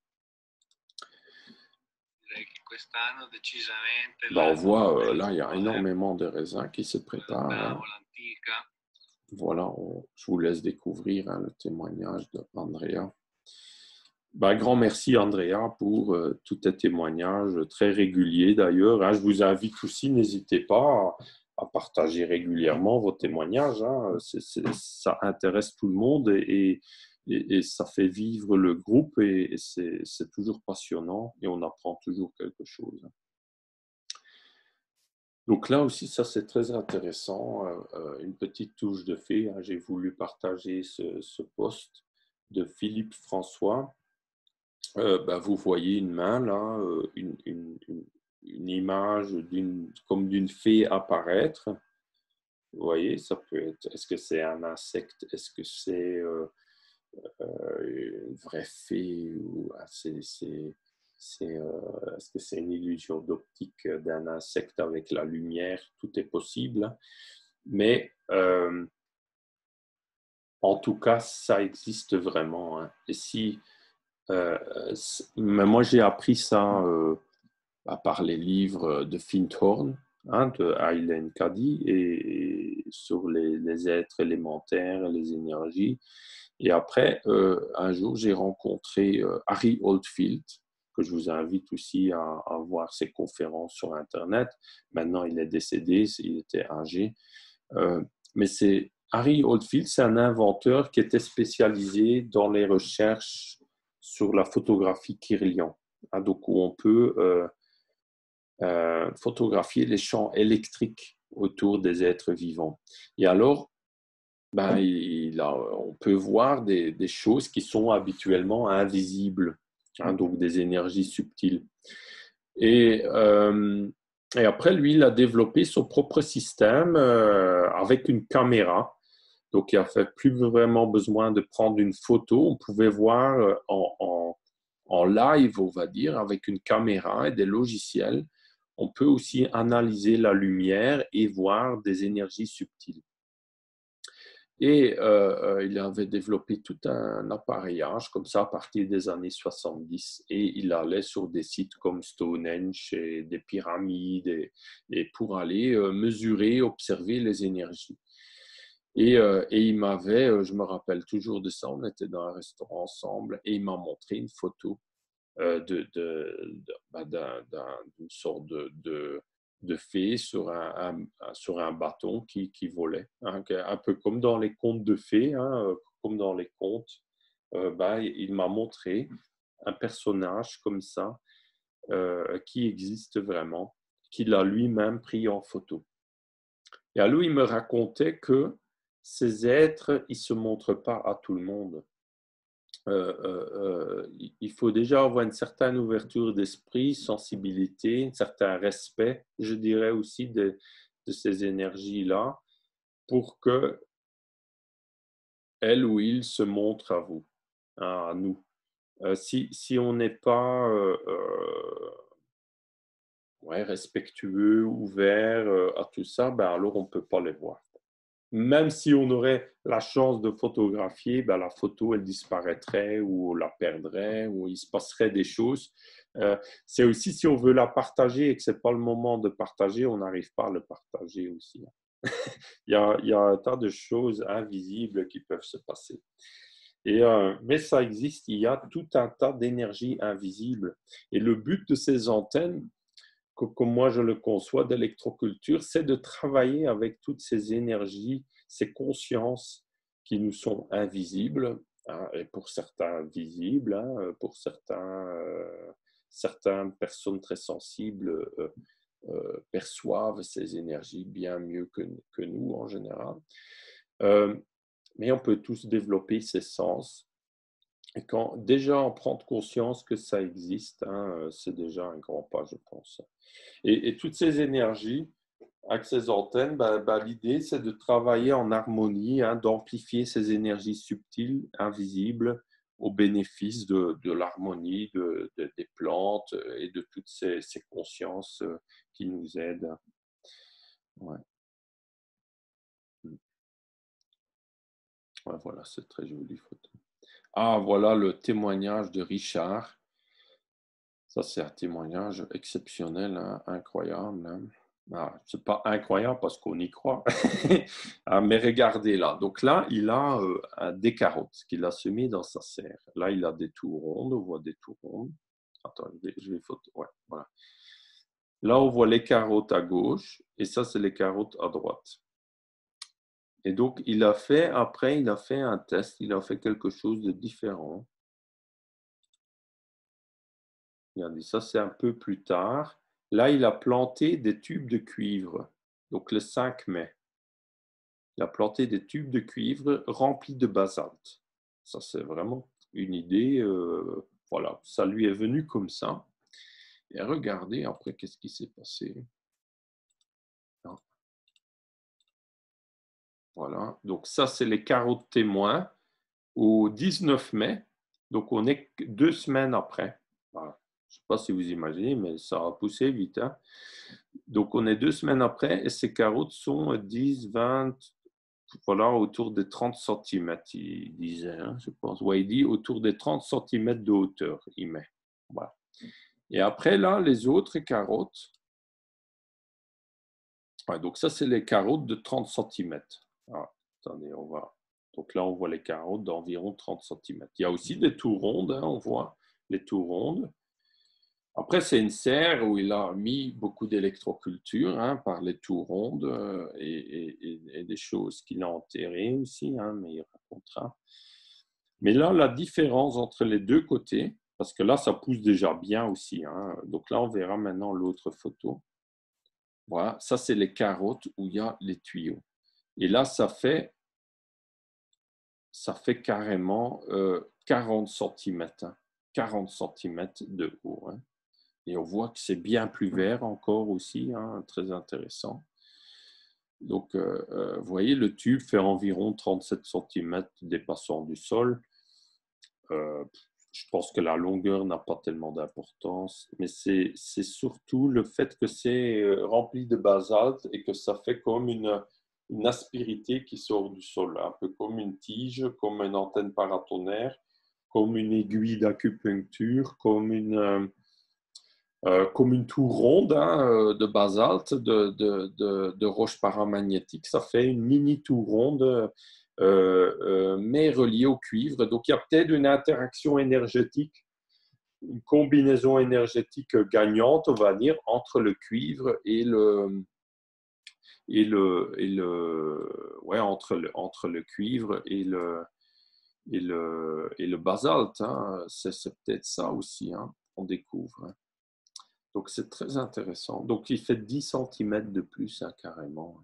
Ben, on voit, là, il y a énormément de raisins qui se préparent, hein. Voilà, je vous laisse découvrir, hein, le témoignage d'Andrea. Ben, grand merci, Andrea, pour tous tes témoignages très réguliers d'ailleurs, hein. Je vous invite aussi, n'hésitez pas à partager régulièrement vos témoignages, hein. Ça intéresse tout le monde et ça fait vivre le groupe et c'est toujours passionnant et on apprend toujours quelque chose. Donc là aussi, ça c'est très intéressant, une petite touche de fait, hein. J'ai voulu partager ce post de Philippe François. Ben, vous voyez une main là, une image comme d'une fée apparaître. Vous voyez, ça peut être, est-ce que c'est un insecte? Est-ce que c'est une vraie fée? Ou est-ce que c'est une illusion d'optique d'un insecte avec la lumière? Tout est possible. Mais en tout cas, ça existe vraiment, hein. Et si mais moi, j'ai appris ça par les livres de Findhorn, hein, de Aylen Kadi, et sur les êtres élémentaires, les énergies. Et après, un jour, j'ai rencontré Harry Oldfield, que je vous invite aussi à voir ses conférences sur Internet. Maintenant, il est décédé, il était âgé. Mais Harry Oldfield, c'est un inventeur qui était spécialisé dans les recherches sur la photographie Kirlian, hein, donc où on peut photographier les champs électriques autour des êtres vivants. Et alors, ben, on peut voir des choses qui sont habituellement invisibles, hein, donc des énergies subtiles. Et après, lui, il a développé son propre système avec une caméra. Donc, il n'a fait plus vraiment besoin de prendre une photo. On pouvait voir en live, on va dire, avec une caméra et des logiciels. On peut aussi analyser la lumière et voir des énergies subtiles. Et il avait développé tout un appareillage comme ça à partir des années 70. Et il allait sur des sites comme Stonehenge et des pyramides et pour aller mesurer, observer les énergies. Et il m'avait, je me rappelle toujours de ça, on était dans un restaurant ensemble et il m'a montré une photo d'une sorte de fée sur un bâton qui volait, hein, un peu comme dans les contes de fées, hein, comme dans les contes. Il m'a montré un personnage comme ça qui existe vraiment, qu'il a lui-même pris en photo. Et alors, il me racontait que ces êtres, ils ne se montrent pas à tout le monde. Il faut déjà avoir une certaine ouverture d'esprit, sensibilité, un certain respect, je dirais aussi, de ces énergies-là, pour que elle ou il se montre à vous, hein, à nous. Si on n'est pas ouais, respectueux, ouvert à tout ça, ben alors on ne peut pas les voir. Même si on aurait la chance de photographier, ben la photo, elle disparaîtrait ou on la perdrait ou il se passerait des choses. C'est aussi si on veut la partager et que ce n'est pas le moment de partager, on n'arrive pas à le partager aussi. Il y a un tas de choses invisibles qui peuvent se passer. Mais ça existe, il y a tout un tas d'énergies invisibles. Et le but de ces antennes, comme moi je le conçois, d'électroculture, c'est de travailler avec toutes ces énergies, ces consciences qui nous sont invisibles, hein, et pour certains visibles, hein, pour certaines personnes très sensibles perçoivent ces énergies bien mieux que nous en général. Mais on peut tous développer ces sens. Et quand déjà en prendre conscience que ça existe, hein, c'est déjà un grand pas, je pense. Et toutes ces énergies, avec ces antennes, l'idée, c'est de travailler en harmonie, hein, d'amplifier ces énergies subtiles, invisibles, au bénéfice de l'harmonie des plantes et de toutes ces consciences qui nous aident. Ouais. Ouais, voilà, c'est très jolie photo. Ah, voilà le témoignage de Richard. Ça, c'est un témoignage exceptionnel, hein, incroyable. Hein. Ah, ce n'est pas incroyable parce qu'on y croit. Ah, mais regardez là. Donc là, il a des carottes qu'il a semées dans sa serre. Là, il a des tours rondes. On voit des tours rondes. Attends, je vais photo. Ouais, voilà. Là, on voit les carottes à gauche et ça, c'est les carottes à droite. Et donc, après, il a fait un test. Il a fait quelque chose de différent. Regardez, ça c'est un peu plus tard. Là, il a planté des tubes de cuivre, donc le 5 mai. Il a planté des tubes de cuivre remplis de basalte. Ça, c'est vraiment une idée. Voilà, ça lui est venu comme ça. Et regardez après, qu'est-ce qui s'est passé. Voilà, donc ça, c'est les carottes témoins au 19 mai. Donc, on est 2 semaines après. Voilà. Je ne sais pas si vous imaginez, mais ça a poussé vite. Hein. Donc, on est 2 semaines après et ces carottes sont 10, 20, voilà, autour de 30 cm, il disait, hein, je pense. Ouais, il dit autour des 30 cm de hauteur, il met. Voilà. Et après, là, les autres carottes, ouais, donc ça, c'est les carottes de 30 cm. Ah, attendez, on va. Donc là, on voit les carottes d'environ 30 cm. Il y a aussi des tours rondes, hein, on voit les tours rondes. Après, c'est une serre où il a mis beaucoup d'électroculture hein, par les tours rondes et des choses qu'il a enterrées aussi, hein, mais il racontera. Mais là, la différence entre les deux côtés, parce que là, ça pousse déjà bien aussi. Hein, donc là, on verra maintenant l'autre photo. Voilà, ça, c'est les carottes où il y a les tuyaux. Et là, ça fait carrément 40 cm, hein, 40 cm de haut. Hein. Et on voit que c'est bien plus vert encore aussi, hein, très intéressant. Donc, vous voyez, le tube fait environ 37 cm dépassant du sol. Je pense que la longueur n'a pas tellement d'importance, mais c'est surtout le fait que c'est rempli de basalte et que ça fait comme une aspérité qui sort du sol, un peu comme une tige, comme une antenne paratonnerre, comme une aiguille d'acupuncture, comme une tour ronde hein, de basalte, de roches paramagnétiques. Ça fait une mini tour ronde, mais reliée au cuivre. Donc, il y a peut-être une interaction énergétique, une combinaison énergétique gagnante, on va dire, entre le cuivre entre le cuivre et le basalte. Hein. C'est peut-être ça aussi, hein, on découvre. Hein. Donc, c'est très intéressant. Donc, il fait 10 cm de plus, hein, carrément.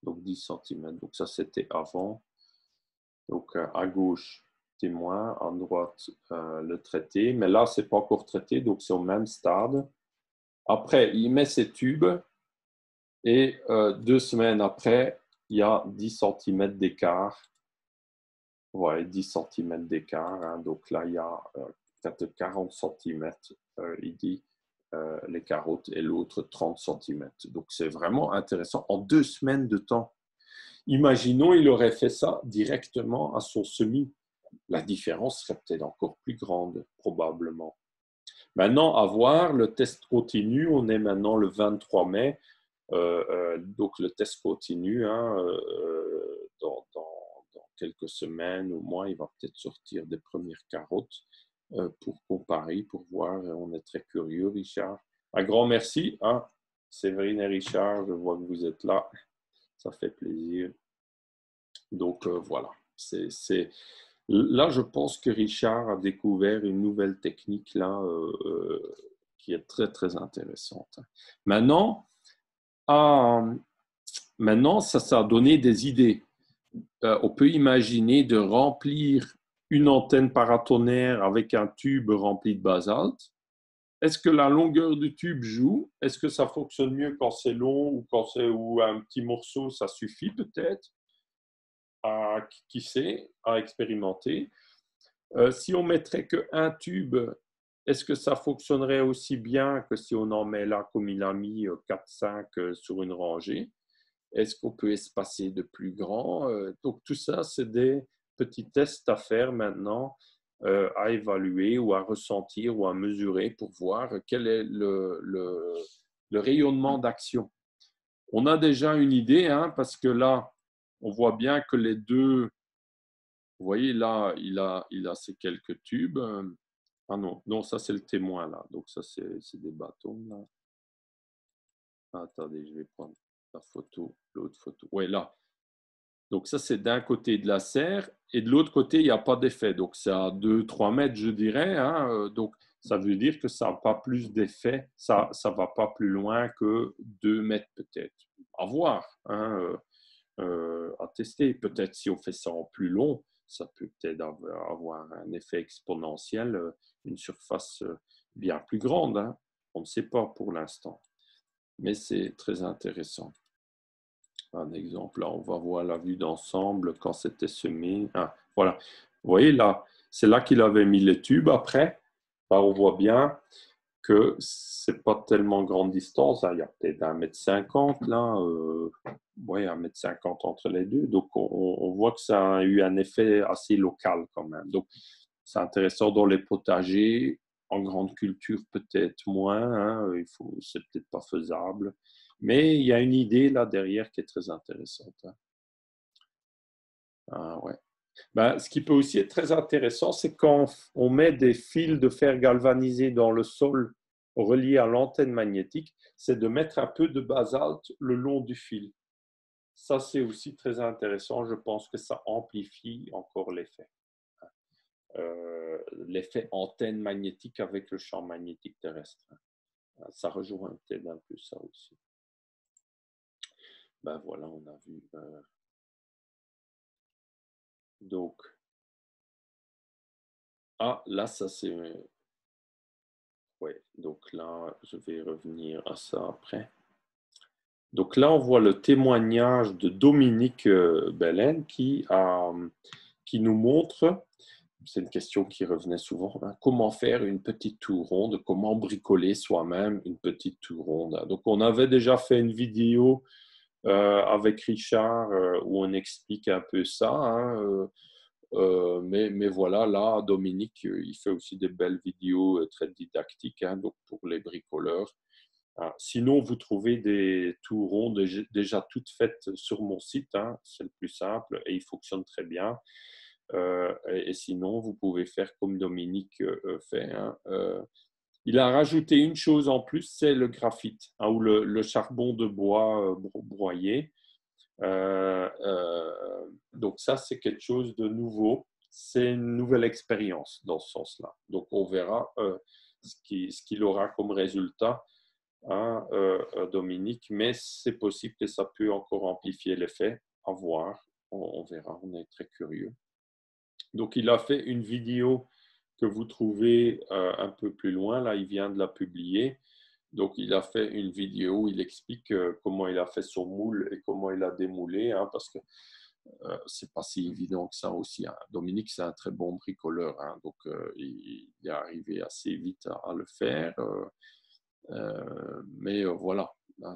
donc 10 cm. Donc ça, c'était avant. Donc à gauche, témoin, à droite, le traité. Mais là, ce n'est pas encore traité, donc c'est au même stade. Après, il met ses tubes et 2 semaines après, il y a 10 cm d'écart. Ouais, 10 cm d'écart. Hein. Donc là, il y a peut-être 40 cm, il dit, les carottes, et l'autre 30 cm. Donc c'est vraiment intéressant. En 2 semaines de temps. Imaginons, il aurait fait ça directement à son semis. La différence serait peut-être encore plus grande, probablement. Maintenant, à voir, le test continue. On est maintenant le 23 mai. Donc, le test continue. Hein, dans quelques semaines ou mois, il va peut-être sortir des premières carottes pour comparer, pour voir. On est très curieux, Richard. Un grand merci. Hein, Séverine et Richard, je vois que vous êtes là. Ça fait plaisir. Donc, voilà. Là, je pense que Richard a découvert une nouvelle technique là, qui est très, très intéressante. Maintenant, ça a donné des idées. On peut imaginer de remplir une antenne paratonnerre avec un tube rempli de basalte. Est-ce que la longueur du tube joue? Est-ce que ça fonctionne mieux quand c'est long ou quand c'est ou un petit morceau, ça suffit peut-être? Qui sait, à expérimenter. Si on mettrait qu'un tube, est-ce que ça fonctionnerait aussi bien que si on en met là, comme il a mis 4-5 sur une rangée? Est-ce qu'on peut espacer de plus grand? Donc tout ça, c'est des petits tests à faire maintenant, à évaluer ou à ressentir ou à mesurer pour voir quel est le rayonnement d'action. On a déjà une idée, hein, parce que là, on voit bien que les deux, vous voyez là, il a ces quelques tubes. Ah non, ça c'est le témoin là. Donc ça c'est des bâtons là. Attendez, je vais prendre la photo, l'autre photo. Oui, là. Donc ça c'est d'un côté de la serre et de l'autre côté il n'y a pas d'effet. Donc c'est à 2-3 mètres je dirais. Hein. Donc ça veut dire que ça n'a pas plus d'effet. Ça ne va pas plus loin que 2 mètres peut-être. À voir. Hein. À tester. Peut-être si on fait ça en plus long, ça peut peut-être avoir un effet exponentiel, une surface bien plus grande. Hein. On ne sait pas pour l'instant, mais c'est très intéressant. Un exemple, là, on va voir la vue d'ensemble quand c'était semé. Ah, voilà. Vous voyez là, c'est là qu'il avait mis les tubes après. Là, on voit bien que c'est pas tellement grande distance. Hein. Il y a peut-être 1,50 m là. Oui, 1,50 m entre les deux. Donc, on voit que ça a eu un effet assez local quand même. Donc, c'est intéressant dans les potagers. En grande culture, peut-être moins. Hein. C'est peut-être pas faisable. Mais il y a une idée là derrière qui est très intéressante. Hein. Ah, ouais. Ben, ce qui peut aussi être très intéressant, c'est quand on met des fils de fer galvanisé dans le sol reliés à l'antenne magnétique, c'est de mettre un peu de basalte le long du fil. Ça, c'est aussi très intéressant. Je pense que ça amplifie encore l'effet. L'effet antenne magnétique avec le champ magnétique terrestre. Ça rejoint peut-être un peu ça aussi. Ben voilà, on a vu. Donc, là, ça c'est... Ouais, donc là, je vais revenir à ça après. Donc là, on voit le témoignage de Dominique Belen qui nous montre, c'est une question qui revenait souvent, hein, comment faire une petite tour ronde, comment bricoler soi-même une petite tour ronde. Donc on avait déjà fait une vidéo avec Richard où on explique un peu ça. Hein, mais voilà, là, Dominique, il fait aussi des belles vidéos très didactiques, hein, donc pour les bricoleurs. Sinon, vous trouvez des tours ronds déjà toutes faites sur mon site, hein, c'est le plus simple et il fonctionne très bien. Et sinon, vous pouvez faire comme Dominique fait. Hein, il a rajouté une chose en plus, c'est le graphite, hein, ou le charbon de bois broyé. Donc ça, c'est quelque chose de nouveau. C'est une nouvelle expérience dans ce sens-là. Donc on verra ce qu'il aura comme résultat. hein, Dominique, mais c'est possible que ça peut encore amplifier l'effet. À voir, on verra, on est très curieux. Donc, il a fait une vidéo que vous trouvez un peu plus loin. Là, il vient de la publier. Donc, il a fait une vidéo où il explique comment il a fait son moule et comment il a démoulé, hein, parce que c'est pas si évident que ça aussi, hein. Dominique, c'est un très bon bricoleur, hein, donc il est arrivé assez vite à le faire. Mais voilà, hein,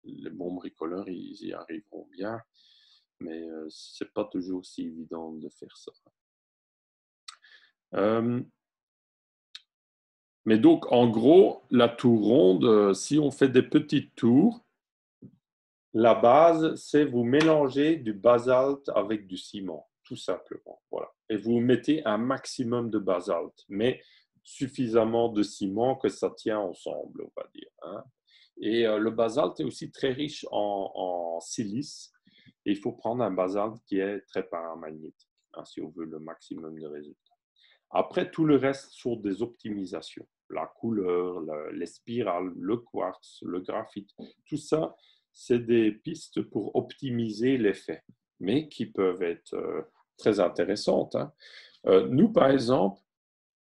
les bons bricoleurs, ils y arriveront bien, mais c'est pas toujours si évident de faire ça. Mais donc, en gros, la tour ronde, si on fait des petites tours, la base, c'est vous mélangez du basalte avec du ciment, tout simplement. Voilà. Et vous mettez un maximum de basalte, mais suffisamment de ciment que ça tient ensemble, on va dire, hein. Et le basalte est aussi très riche en silice. Et il faut prendre un basalte qui est très paramagnétique, hein, si on veut le maximum de résultats. Après, tout le reste sont des optimisations. La couleur, les spirales, le quartz, le graphite, tout ça, c'est des pistes pour optimiser l'effet, mais qui peuvent être très intéressantes, hein. Nous, par exemple,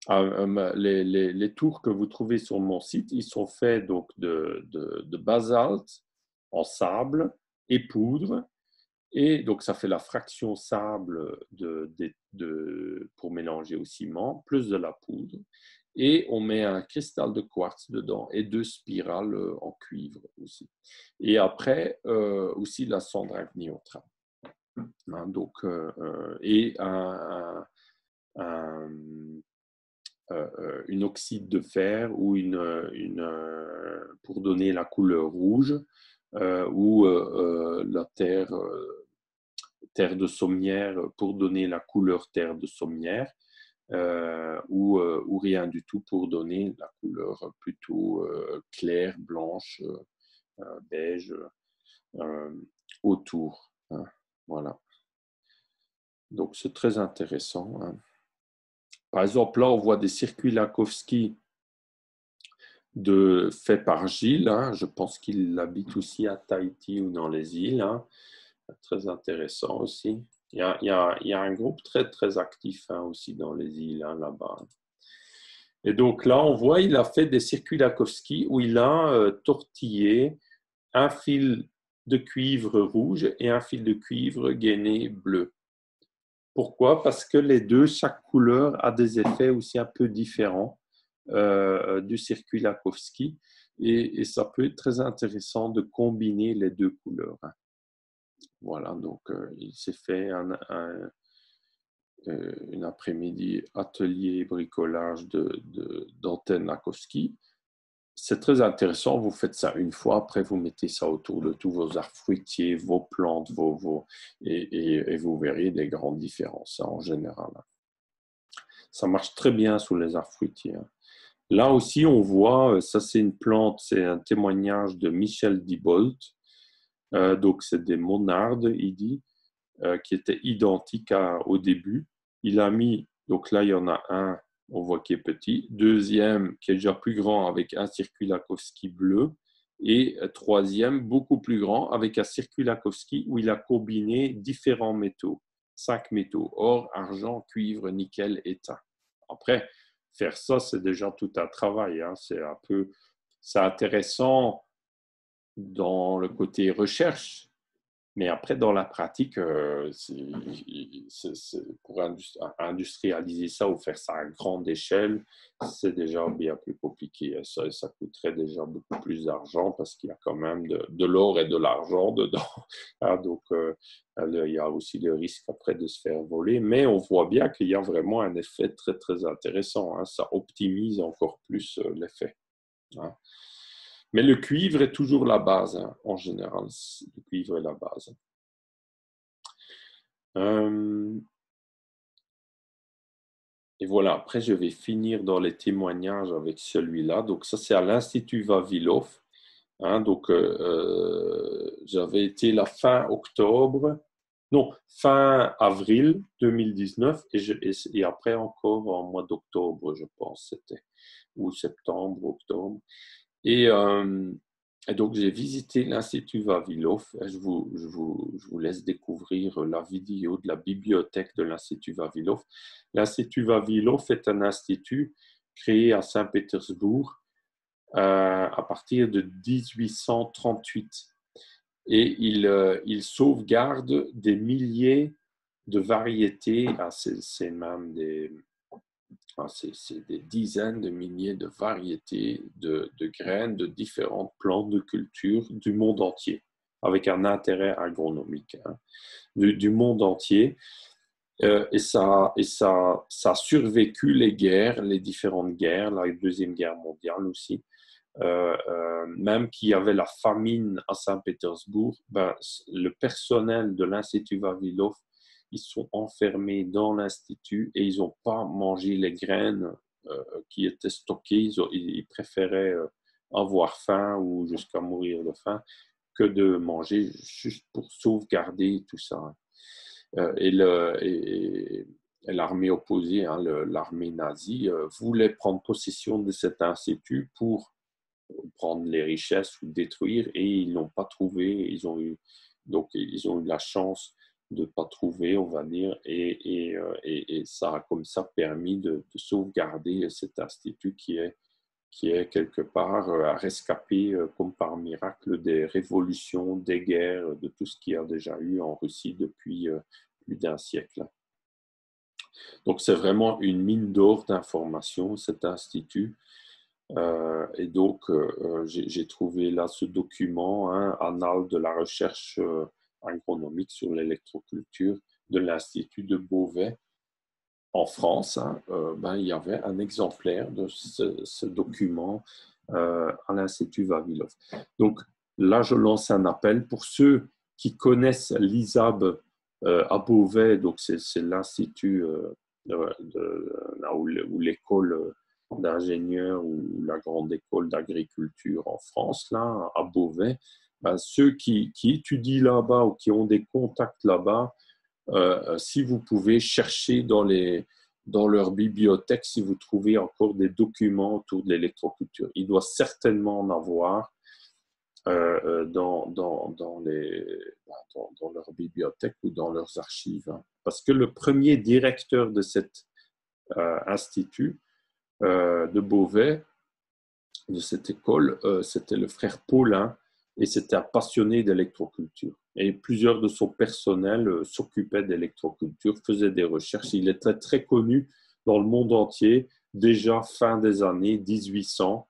les tours que vous trouvez sur mon site, ils sont faits donc de basalte en sable et poudre. Et donc, ça fait la fraction sable pour mélanger au ciment, plus de la poudre. Et on met un cristal de quartz dedans et 2 spirales en cuivre aussi. Et après, aussi la cendre agniotrin. Hein, donc, et une oxyde de fer ou pour donner la couleur rouge ou la terre de sommière pour donner la couleur terre de sommière ou rien du tout pour donner la couleur plutôt claire, blanche, beige autour, hein. Voilà. Donc, c'est très intéressant, hein. Par exemple, là, on voit des circuits Lakowski faits par Gilles, hein. Je pense qu'il habite aussi à Tahiti ou dans les îles, hein. Très intéressant aussi. Il y a un groupe très, très actif, hein, aussi dans les îles, hein, là-bas. Et donc là, on voit, il a fait des circuits Lakowski où il a tortillé un fil de cuivre rouge et un fil de cuivre gainé bleu. Pourquoi? Parce que les deux, chaque couleur a des effets aussi un peu différents du circuit Lakowski. Et ça peut être très intéressant de combiner les deux couleurs, hein. Voilà, donc il s'est fait une après-midi atelier bricolage d'antenne Lakowski. C'est très intéressant, vous faites ça une fois, après vous mettez ça autour de tous vos arbres fruitiers, vos plantes, et vous verrez des grandes différences, hein, en général. Ça marche très bien sous les arbres fruitiers, hein. Là aussi, on voit, ça c'est une plante, c'est un témoignage de Michel Dibolt. Donc c'est des monardes, il dit, qui étaient identiques au début. Il a mis, donc là il y en a un, on voit qui est petit, deuxième qui est déjà plus grand avec un circuit Lakowski bleu, et troisième beaucoup plus grand avec un circuit Lakowski où il a combiné différents métaux, 5 métaux, or, argent, cuivre, nickel et tin. Après, faire ça, c'est déjà tout un travail, hein. C'est intéressant dans le côté recherche, mais après, dans la pratique, pour industrialiser ça ou faire ça à grande échelle, c'est déjà bien plus compliqué. Ça coûterait déjà beaucoup plus d'argent parce qu'il y a quand même de l'or et de l'argent dedans. Ah, donc, il y a aussi le risque après de se faire voler. Mais on voit bien qu'il y a vraiment un effet très, très intéressant, hein. Ça optimise encore plus l'effet, hein. Mais le cuivre est toujours la base, hein, en général. Le cuivre est la base. Et voilà, après, je vais finir dans les témoignages avec celui-là. Donc, ça, c'est à l'Institut Vavilov, hein. Donc, j'avais été la fin octobre, non, fin avril 2019, et après encore en mois d'octobre, je pense, c'était, ou septembre, octobre. Et, euh, et donc, j'ai visité l'Institut Vavilov. Je vous laisse découvrir la vidéo de la bibliothèque de l'Institut Vavilov. L'Institut Vavilov est un institut créé à Saint-Pétersbourg à partir de 1838. Et il sauvegarde des milliers de variétés. C'est même c'est des dizaines de milliers de variétés de graines de différentes plantes de culture du monde entier, avec un intérêt agronomique du monde entier. Ça a survécu les guerres, les différentes guerres, la Deuxième Guerre mondiale aussi. Même qu'il y avait la famine à Saint-Pétersbourg, ben, le personnel de l'Institut Vavilov, ils sont enfermés dans l'Institut et ils n'ont pas mangé les graines qui étaient stockées. Ils préféraient avoir faim ou jusqu'à mourir de faim que de manger juste pour sauvegarder tout ça. Et l'armée opposée, hein, l'armée nazie, voulait prendre possession de cet institut pour prendre les richesses ou détruire, et ils n'ont pas trouvé. Donc, ils ont eu la chance de ne pas trouver, on va dire, et ça a comme ça permis de sauvegarder cet institut qui est quelque part à rescaper comme par miracle des révolutions, des guerres, de tout ce qu'il y a déjà eu en Russie depuis plus d'un siècle. Donc, c'est vraiment une mine d'or d'informations, cet institut. Et donc, j'ai trouvé là ce document, hein, Annales de la recherche agronomique sur l'électroculture de l'Institut de Beauvais. En France, hein, ben, il y avait un exemplaire de ce document à l'Institut Vavilov. Donc là, je lance un appel pour ceux qui connaissent l'ISAB à Beauvais. Donc c'est l'institut là où l'école d'ingénieurs ou la grande école d'agriculture en France, là, à Beauvais. Ben, ceux qui étudient là-bas ou qui ont des contacts là-bas, si vous pouvez chercher dans leur bibliothèque, si vous trouvez encore des documents autour de l'électroculture. Il doit certainement en avoir dans leur bibliothèque ou dans leurs archives. Hein. Parce que le premier directeur de cet institut de Beauvais, de cette école, c'était le frère Paulin, et c'était un passionné d'électroculture. Et plusieurs de son personnel s'occupaient d'électroculture, faisaient des recherches. Il était très connu dans le monde entier, déjà fin des années 1800.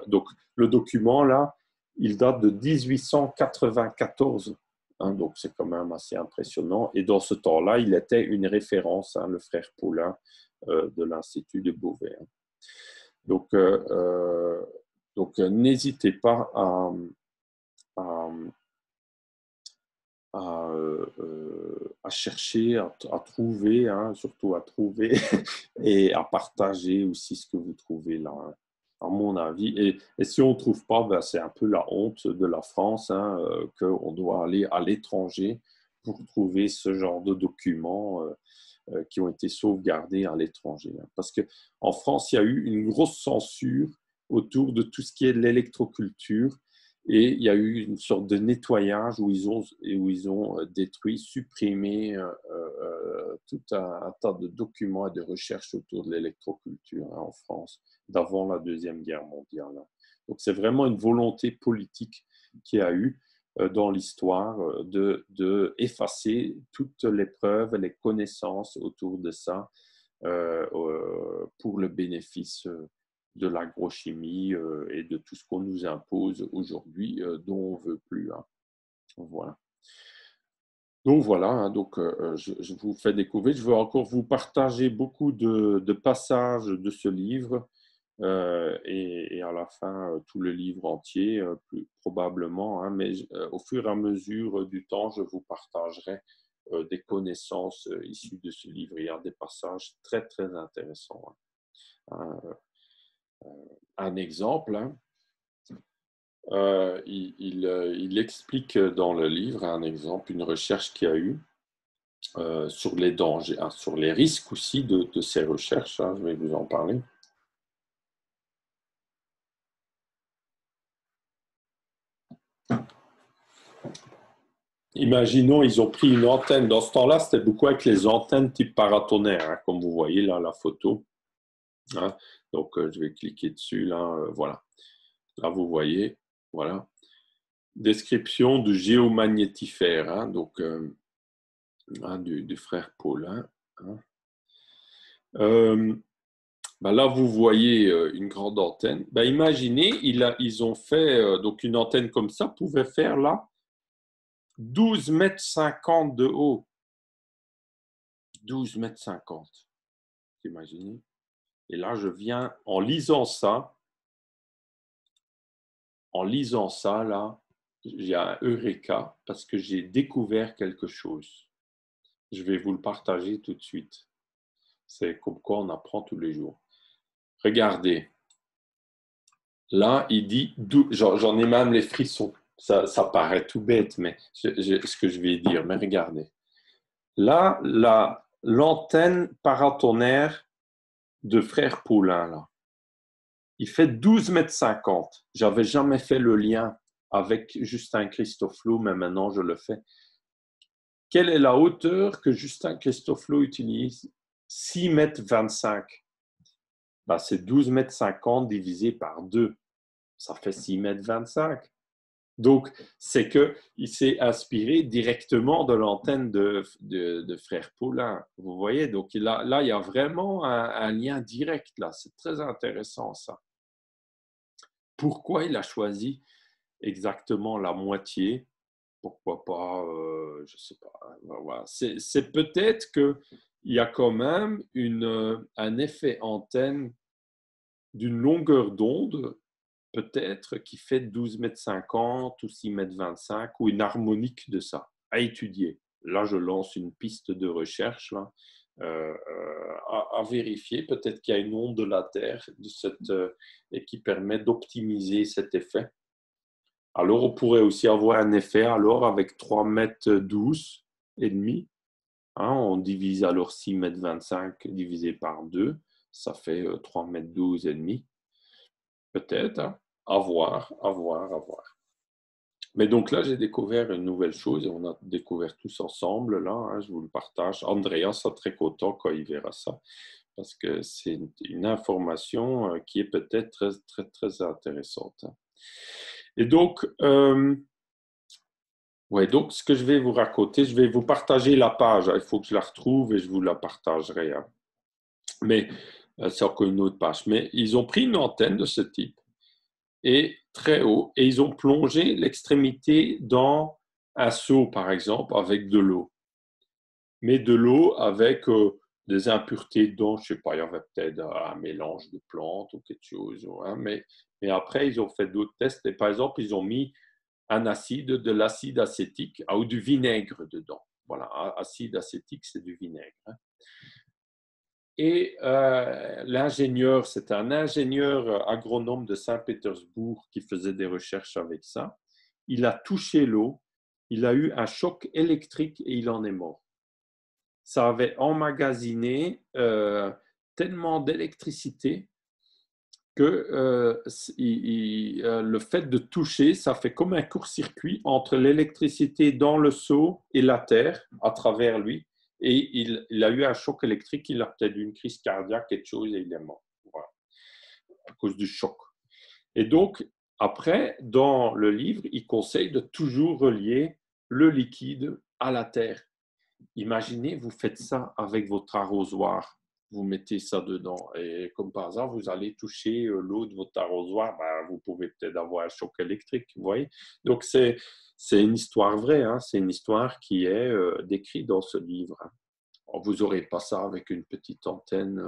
Donc, le document, là, il date de 1894. Hein, donc, c'est quand même assez impressionnant. Et dans ce temps-là, il était une référence, hein, le frère Paulin de l'Institut de Beauvais. Hein. Donc, n'hésitez pas à chercher, à trouver, hein, surtout à trouver, et à partager aussi ce que vous trouvez là, hein, à mon avis. Et si on ne trouve pas, ben, c'est un peu la honte de la France, hein, qu'on doit aller à l'étranger pour trouver ce genre de documents qui ont été sauvegardés à l'étranger. Hein. Parce qu'en France, il y a eu une grosse censure autour de tout ce qui est de l'électroculture. Et il y a eu une sorte de nettoyage où ils ont détruit, supprimé tout un tas de documents et de recherches autour de l'électroculture, hein, en France, d'avant la Deuxième Guerre mondiale. Hein. Donc c'est vraiment une volonté politique qu'il y a eu dans l'histoire de effacer toutes les preuves, les connaissances autour de ça pour le bénéfice de l'agrochimie et de tout ce qu'on nous impose aujourd'hui dont on ne veut plus. Hein. Voilà. Donc voilà, hein, donc, je vous fais découvrir. Je veux encore vous partager beaucoup de passages de ce livre et à la fin tout le livre entier, plus probablement. Hein, mais au fur et à mesure du temps, je vous partagerai des connaissances issues de ce livre. Il y a des passages très, très intéressants. Hein. Un exemple, hein, il explique dans le livre un exemple, une recherche qu'il y a eu sur les dangers, hein, sur les risques aussi de ces recherches. Hein, je vais vous en parler. imaginons, ils ont pris une antenne. Dans ce temps-là, c'était beaucoup avec les antennes type paratonnerre, hein, comme vous voyez là, la photo. Hein. Donc, je vais cliquer dessus, là, voilà. Là, vous voyez, voilà. Description du géomagnétifère, hein, donc, hein, du frère Paulin. Hein. Ben là, vous voyez une grande antenne. Ben, imaginez, ils ont fait, donc une antenne comme ça pouvait faire là 12,50 m de haut. 12,50 m. Imaginez. Et là, je viens, en lisant ça, là, j'ai un eureka parce que j'ai découvert quelque chose. Je vais vous le partager tout de suite. C'est comme quoi on apprend tous les jours. Regardez. Là, il dit, j'en ai même les frissons. Ça paraît tout bête, mais ce que je vais dire, mais regardez. Là, l'antenne paratonnerre de Frère Paulin, là, il fait 12,50 m. J'avais jamais fait le lien avec Justin Christoflo, mais maintenant je le fais. Quelle est la hauteur que Justin Christoflo utilise? 6,25 m. Ben, c'est 12,50 m divisé par 2. Ça fait 6,25 m. Donc, c'est qu'il s'est inspiré directement de l'antenne de Frère Paulin. Vous voyez, donc là, il y a vraiment un lien direct là. C'est très intéressant ça. Pourquoi il a choisi exactement la moitié? Pourquoi pas, je ne sais pas. Voilà. C'est peut-être qu'il y a quand même un effet antenne d'une longueur d'onde, peut-être, qui fait 12,50 m ou 6,25 m ou une harmonique de ça, à étudier. Là, je lance une piste de recherche là, à vérifier. Peut-être qu'il y a une onde de la Terre et qui permet d'optimiser cet effet. Alors, on pourrait aussi avoir un effet alors avec 3,12 m et demi. Hein, on divise alors 6,25 m divisé par 2, ça fait 3,12 m et demi. Peut-être, hein. À voir, à voir, à voir. Mais donc là, j'ai découvert une nouvelle chose et on a découvert tous ensemble, là, hein, je vous le partage. Andrea sera très content quand il verra ça, parce que c'est une information qui est peut-être très, très, très intéressante. Et donc, ouais, donc, ce que je vais vous raconter, je vais vous partager la page. Il faut que je la retrouve et je vous la partagerai. Hein. Mais c'est encore une autre page. Mais ils ont pris une antenne de ce type et très haut et ils ont plongé l'extrémité dans un seau, par exemple, avec de l'eau. Mais de l'eau avec des impuretés dedans. Je ne sais pas, il y avait peut-être un mélange de plantes ou quelque chose. Hein, mais après, ils ont fait d'autres tests. Et par exemple, ils ont mis un acide, de l'acide acétique ou du vinaigre dedans. Voilà, acide acétique, c'est du vinaigre. Hein. Et l'ingénieur, c'est un ingénieur agronome de Saint-Pétersbourg qui faisait des recherches avec ça. Il a touché l'eau, il a eu un choc électrique et il en est mort. Ça avait emmagasiné tellement d'électricité que le fait de toucher, ça fait comme un court-circuit entre l'électricité dans le seau et la terre à travers lui. Et il a eu un choc électrique, il a peut-être eu une crise cardiaque, quelque chose, et il est mort. Voilà. À cause du choc. Et donc, après, dans le livre, il conseille de toujours relier le liquide à la terre. Imaginez, vous faites ça avec votre arrosoir. Vous mettez ça dedans et comme par hasard, vous allez toucher l'eau de votre arrosoir, ben, vous pouvez peut-être avoir un choc électrique, vous voyez. Donc, c'est une histoire vraie, hein. C'est une histoire qui est décrite dans ce livre. Hein. Alors, vous n'aurez pas ça avec une petite antenne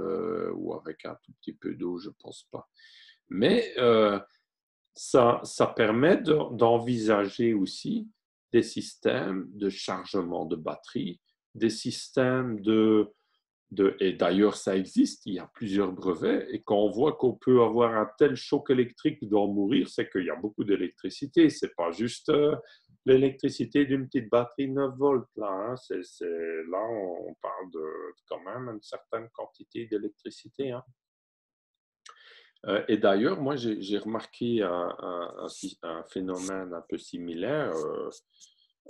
ou avec un tout petit peu d'eau, je ne pense pas. Mais ça permet d'envisager aussi des systèmes de chargement de batterie, des systèmes et d'ailleurs ça existe, il y a plusieurs brevets, et quand on voit qu'on peut avoir un tel choc électrique d'en mourir, c'est qu'il y a beaucoup d'électricité, c'est pas juste l'électricité d'une petite batterie 9 volts, là, hein. Là on parle de quand même une certaine quantité d'électricité, hein. Et d'ailleurs, moi, j'ai remarqué un phénomène un peu similaire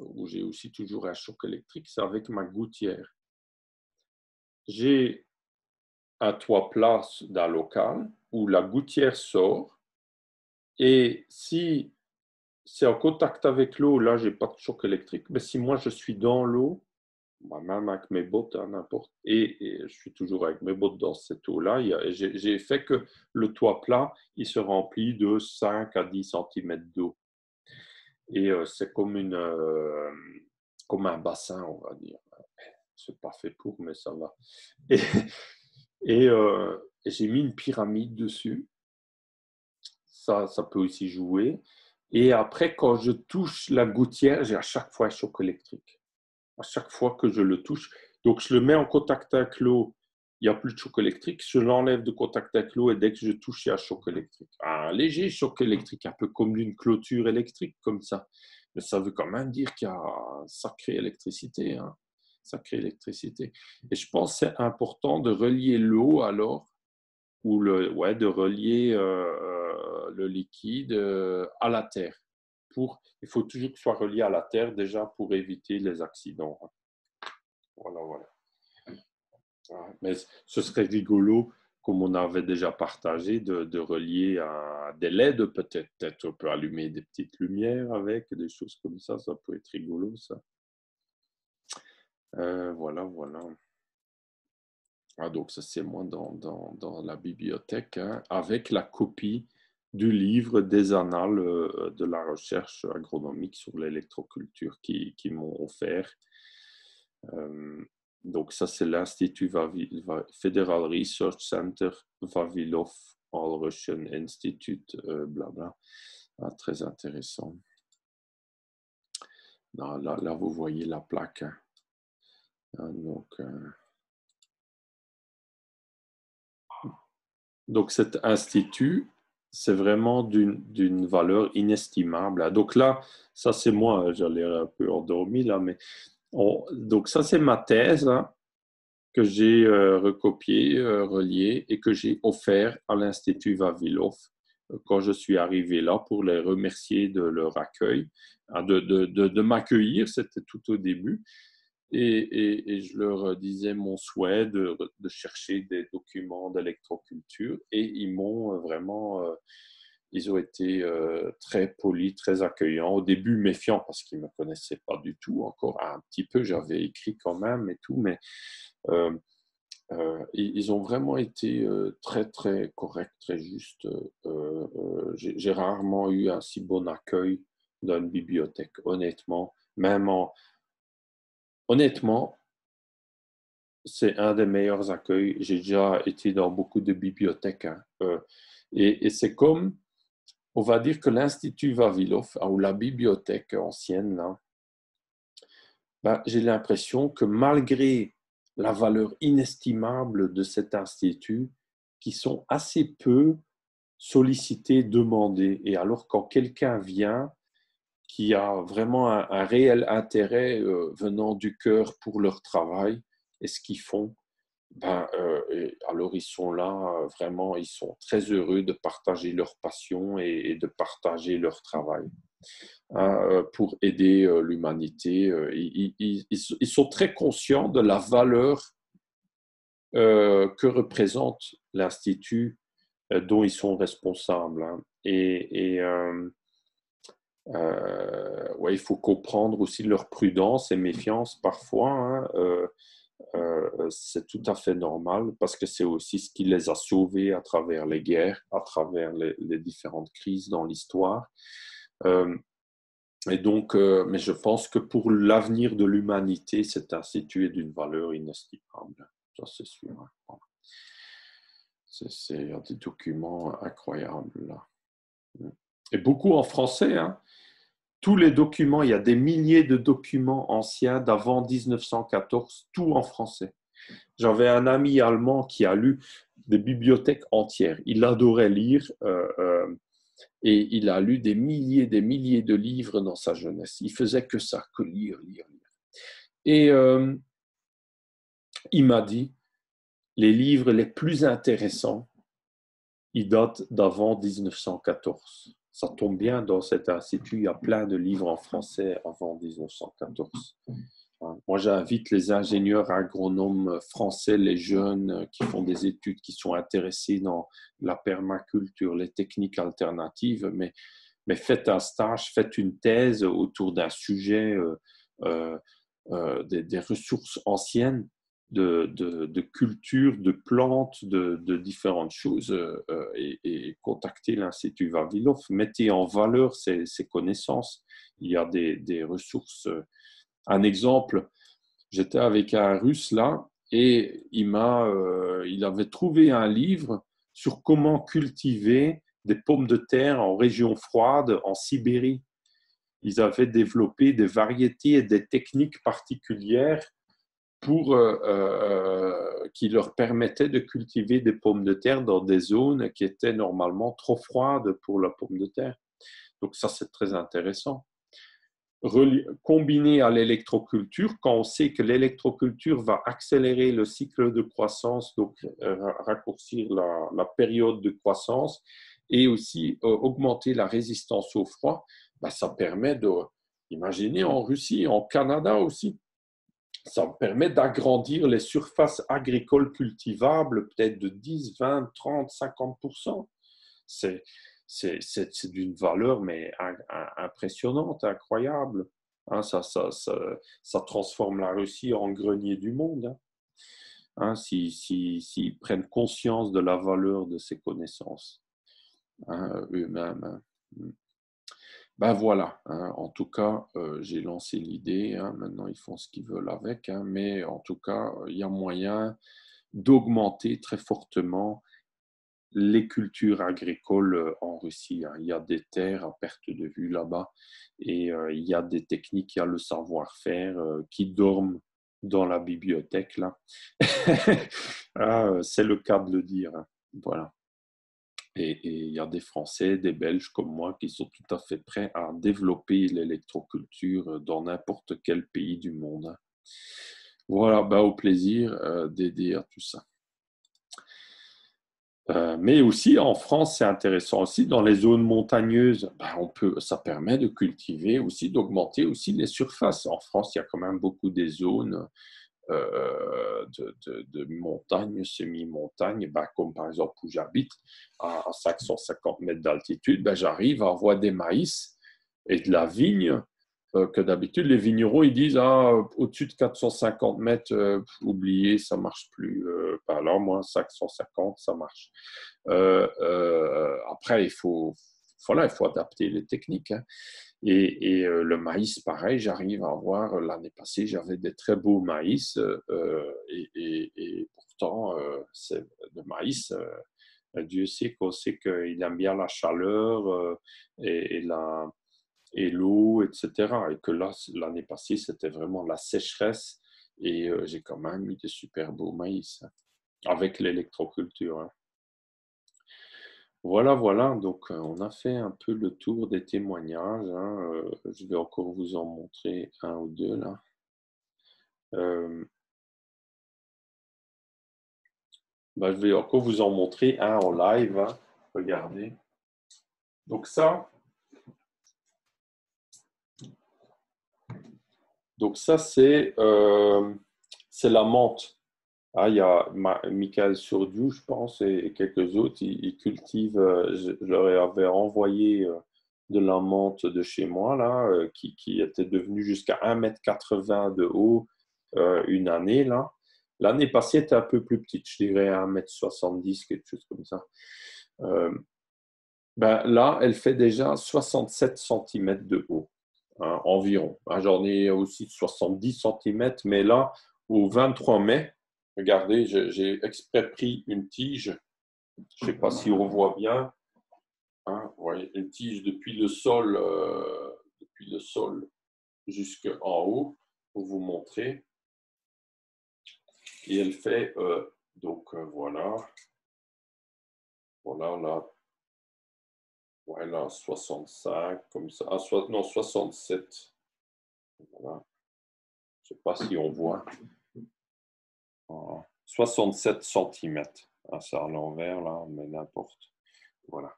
où j'ai aussi toujours un choc électrique, c'est avec ma gouttière. J'ai un toit plat d'un local où la gouttière sort et si c'est en contact avec l'eau, là, j'ai pas de choc électrique. Mais si moi, je suis dans l'eau, même avec mes bottes, hein, n'importe, et je suis toujours avec mes bottes dans cette eau-là, j'ai fait que le toit plat, il se remplit de 5 à 10 cm d'eau. Et c'est comme un bassin, on va dire. C'est pas fait pour, mais ça va. Et, et j'ai mis une pyramide dessus. Ça peut aussi jouer. Et après, quand je touche la gouttière, j'ai à chaque fois un choc électrique. À chaque fois que je le touche. Donc, je le mets en contact avec l'eau, il n'y a plus de choc électrique. Je l'enlève de contact avec l'eau et dès que je touche, il y a un choc électrique. Un léger choc électrique, un peu comme d'une clôture électrique, comme ça. Mais ça veut quand même dire qu'il y a une sacrée électricité. Hein. Sacrée électricité. Et je pense que c'est important de relier l'eau alors, ou de relier le liquide à la terre. Il faut toujours que ce soit relié à la terre déjà pour éviter les accidents. Voilà, voilà. Mais ce serait rigolo, comme on avait déjà partagé, de relier à des LED peut-être. Peut-être on peut allumer des petites lumières avec, des choses comme ça. Ça peut être rigolo, ça. Voilà, voilà. Ah, donc, ça, c'est moi dans la bibliothèque, hein, avec la copie du livre des annales de la recherche agronomique sur l'électroculture qui m'ont offert. Donc, ça, c'est l'Institut Federal Research Center Vavilov All Russian Institute, blabla. Ah, très intéressant. Là, vous voyez la plaque. Hein. Donc, cet institut, c'est vraiment d'une valeur inestimable. Donc là, ça c'est moi, j'allais un peu endormi là, mais donc ça c'est ma thèse hein, que j'ai recopiée, reliée et que j'ai offert à l'Institut Vavilov quand je suis arrivé là pour les remercier de leur accueil, hein, de m'accueillir, c'était tout au début. Et je leur disais mon souhait de chercher des documents d'électroculture et ils m'ont vraiment, ils ont été très polis, très accueillants. Au début méfiants parce qu'ils ne me connaissaient pas du tout, encore un petit peu, j'avais écrit quand même et tout, mais ils ont vraiment été très, très corrects, très justes. J'ai rarement eu un si bon accueil dans une bibliothèque, honnêtement, honnêtement, c'est un des meilleurs accueils. J'ai déjà été dans beaucoup de bibliothèques. Hein, et c'est comme, on va dire que l'Institut Vavilov, ou la bibliothèque ancienne, là, ben, j'ai l'impression que malgré la valeur inestimable de cet institut, qui sont assez peu sollicités, demandés. Et alors quand quelqu'un vient, qui a vraiment un réel intérêt venant du cœur pour leur travail et ce qu'ils font, ben, alors ils sont là, vraiment, ils sont très heureux de partager leur passion et de partager leur travail hein, pour aider l'humanité. Ils sont très conscients de la valeur que représente l'Institut dont ils sont responsables. Hein. Ouais, il faut comprendre aussi leur prudence et méfiance parfois. Hein, c'est tout à fait normal parce que c'est aussi ce qui les a sauvés à travers les guerres, à travers les différentes crises dans l'histoire. Et donc, mais je pense que pour l'avenir de l'humanité, cet institut est d'une valeur inestimable. Ça, c'est sûr. Hein. C'est des documents incroyables là. Et beaucoup en français. Hein. Tous les documents, il y a des milliers de documents anciens d'avant 1914, tout en français. J'avais un ami allemand qui a lu des bibliothèques entières. Il adorait lire et il a lu des milliers de livres dans sa jeunesse. Il faisait que ça, que lire, lire, lire. Et il m'a dit, les livres les plus intéressants, ils datent d'avant 1914. Ça tombe bien, dans cet institut, il y a plein de livres en français avant 1914. Moi, j'invite les ingénieurs agronomes français, les jeunes qui font des études, qui sont intéressés dans la permaculture, les techniques alternatives, mais faites un stage, faites une thèse autour d'un sujet, des ressources anciennes, de culture, de plantes, de différentes choses, et contactez l'Institut Vavilov. Mettez en valeur ces connaissances. Il y a des ressources. Un exemple, j'étais avec un Russe là, et il avait trouvé un livre sur comment cultiver des pommes de terre en région froide en Sibérie. Ils avaient développé des variétés et des techniques particulières qui leur permettaient de cultiver des pommes de terre dans des zones qui étaient normalement trop froides pour la pomme de terre. Donc ça, c'est très intéressant. Combiné à l'électroculture, quand on sait que l'électroculture va accélérer le cycle de croissance, donc raccourcir la période de croissance et aussi augmenter la résistance au froid, ben, ça permet imaginer en Russie, en Canada aussi, ça permet d'agrandir les surfaces agricoles cultivables peut-être de 10, 20, 30, 50%. C'est d'une valeur mais impressionnante, incroyable. Hein, ça transforme la Russie en grenier du monde. Hein, s'ils prennent conscience de la valeur de ces connaissances, hein, eux-mêmes. Hein. Ben voilà, hein, en tout cas, j'ai lancé l'idée, hein, maintenant ils font ce qu'ils veulent avec, hein, mais en tout cas, il y a moyen d'augmenter très fortement les cultures agricoles en Russie. Hein. Il y a des terres à perte de vue là-bas et il y a des techniques, il y a le savoir-faire qui dorment dans la bibliothèque là. Ah, c'est le cas de le dire. Hein. Voilà. Et il y a des Français, des Belges comme moi qui sont tout à fait prêts à développer l'électroculture dans n'importe quel pays du monde. Hein. Voilà, bah, au plaisir d'aider à tout ça. Mais aussi en France, c'est intéressant aussi, dans les zones montagneuses, ben ça permet de cultiver aussi, d'augmenter aussi les surfaces. En France, il y a quand même beaucoup des zones de montagne, semi-montagne, ben, comme par exemple où j'habite, à 550 mètres d'altitude, ben, j'arrive à avoir des maïs et de la vigne que d'habitude, les vignerons, ils disent au-dessus de 450 mètres, oubliez, ça ne marche plus. Ben là, moi, 550, ça marche. Après, voilà, il faut adapter les techniques. Hein. Et le maïs, pareil, j'arrive à avoir, l'année passée, j'avais des très beaux maïs. Et pourtant, le maïs, Dieu sait qu'on sait qu'il aime bien la chaleur et l'eau, etc. Et que là, l'année passée, c'était vraiment la sécheresse. Et j'ai quand même eu des super beaux maïs hein, avec l'électroculture. Hein. Voilà, voilà. Donc, on a fait un peu le tour des témoignages. Hein. Je vais encore vous en montrer un ou deux là. Je vais encore vous en montrer un en live. Hein. Regardez. Donc ça c'est la menthe. Ah, il y a Michael Surdiou, je pense, et quelques autres. Ils cultivent, je leur avais envoyé de la menthe de chez moi, là, qui était devenue jusqu'à 1,80 m de haut une année, là. L'année passée, elle était un peu plus petite, je dirais 1,70 m, quelque chose comme ça. Là, elle fait déjà 67 cm de haut, hein, environ. Hein, j'en ai aussi 70 cm, mais là, au 23 mai, regardez, j'ai exprès pris une tige. Je ne sais pas si on voit bien. Hein, ouais, une tige depuis le sol jusqu'en haut pour vous montrer. Et elle fait, voilà. Voilà, là. Ouais, là, 65, comme ça. Ah, non, 67. Voilà. Je ne sais pas si on voit. 67 cm. Ah, c'est à l'envers, là, mais n'importe. Voilà.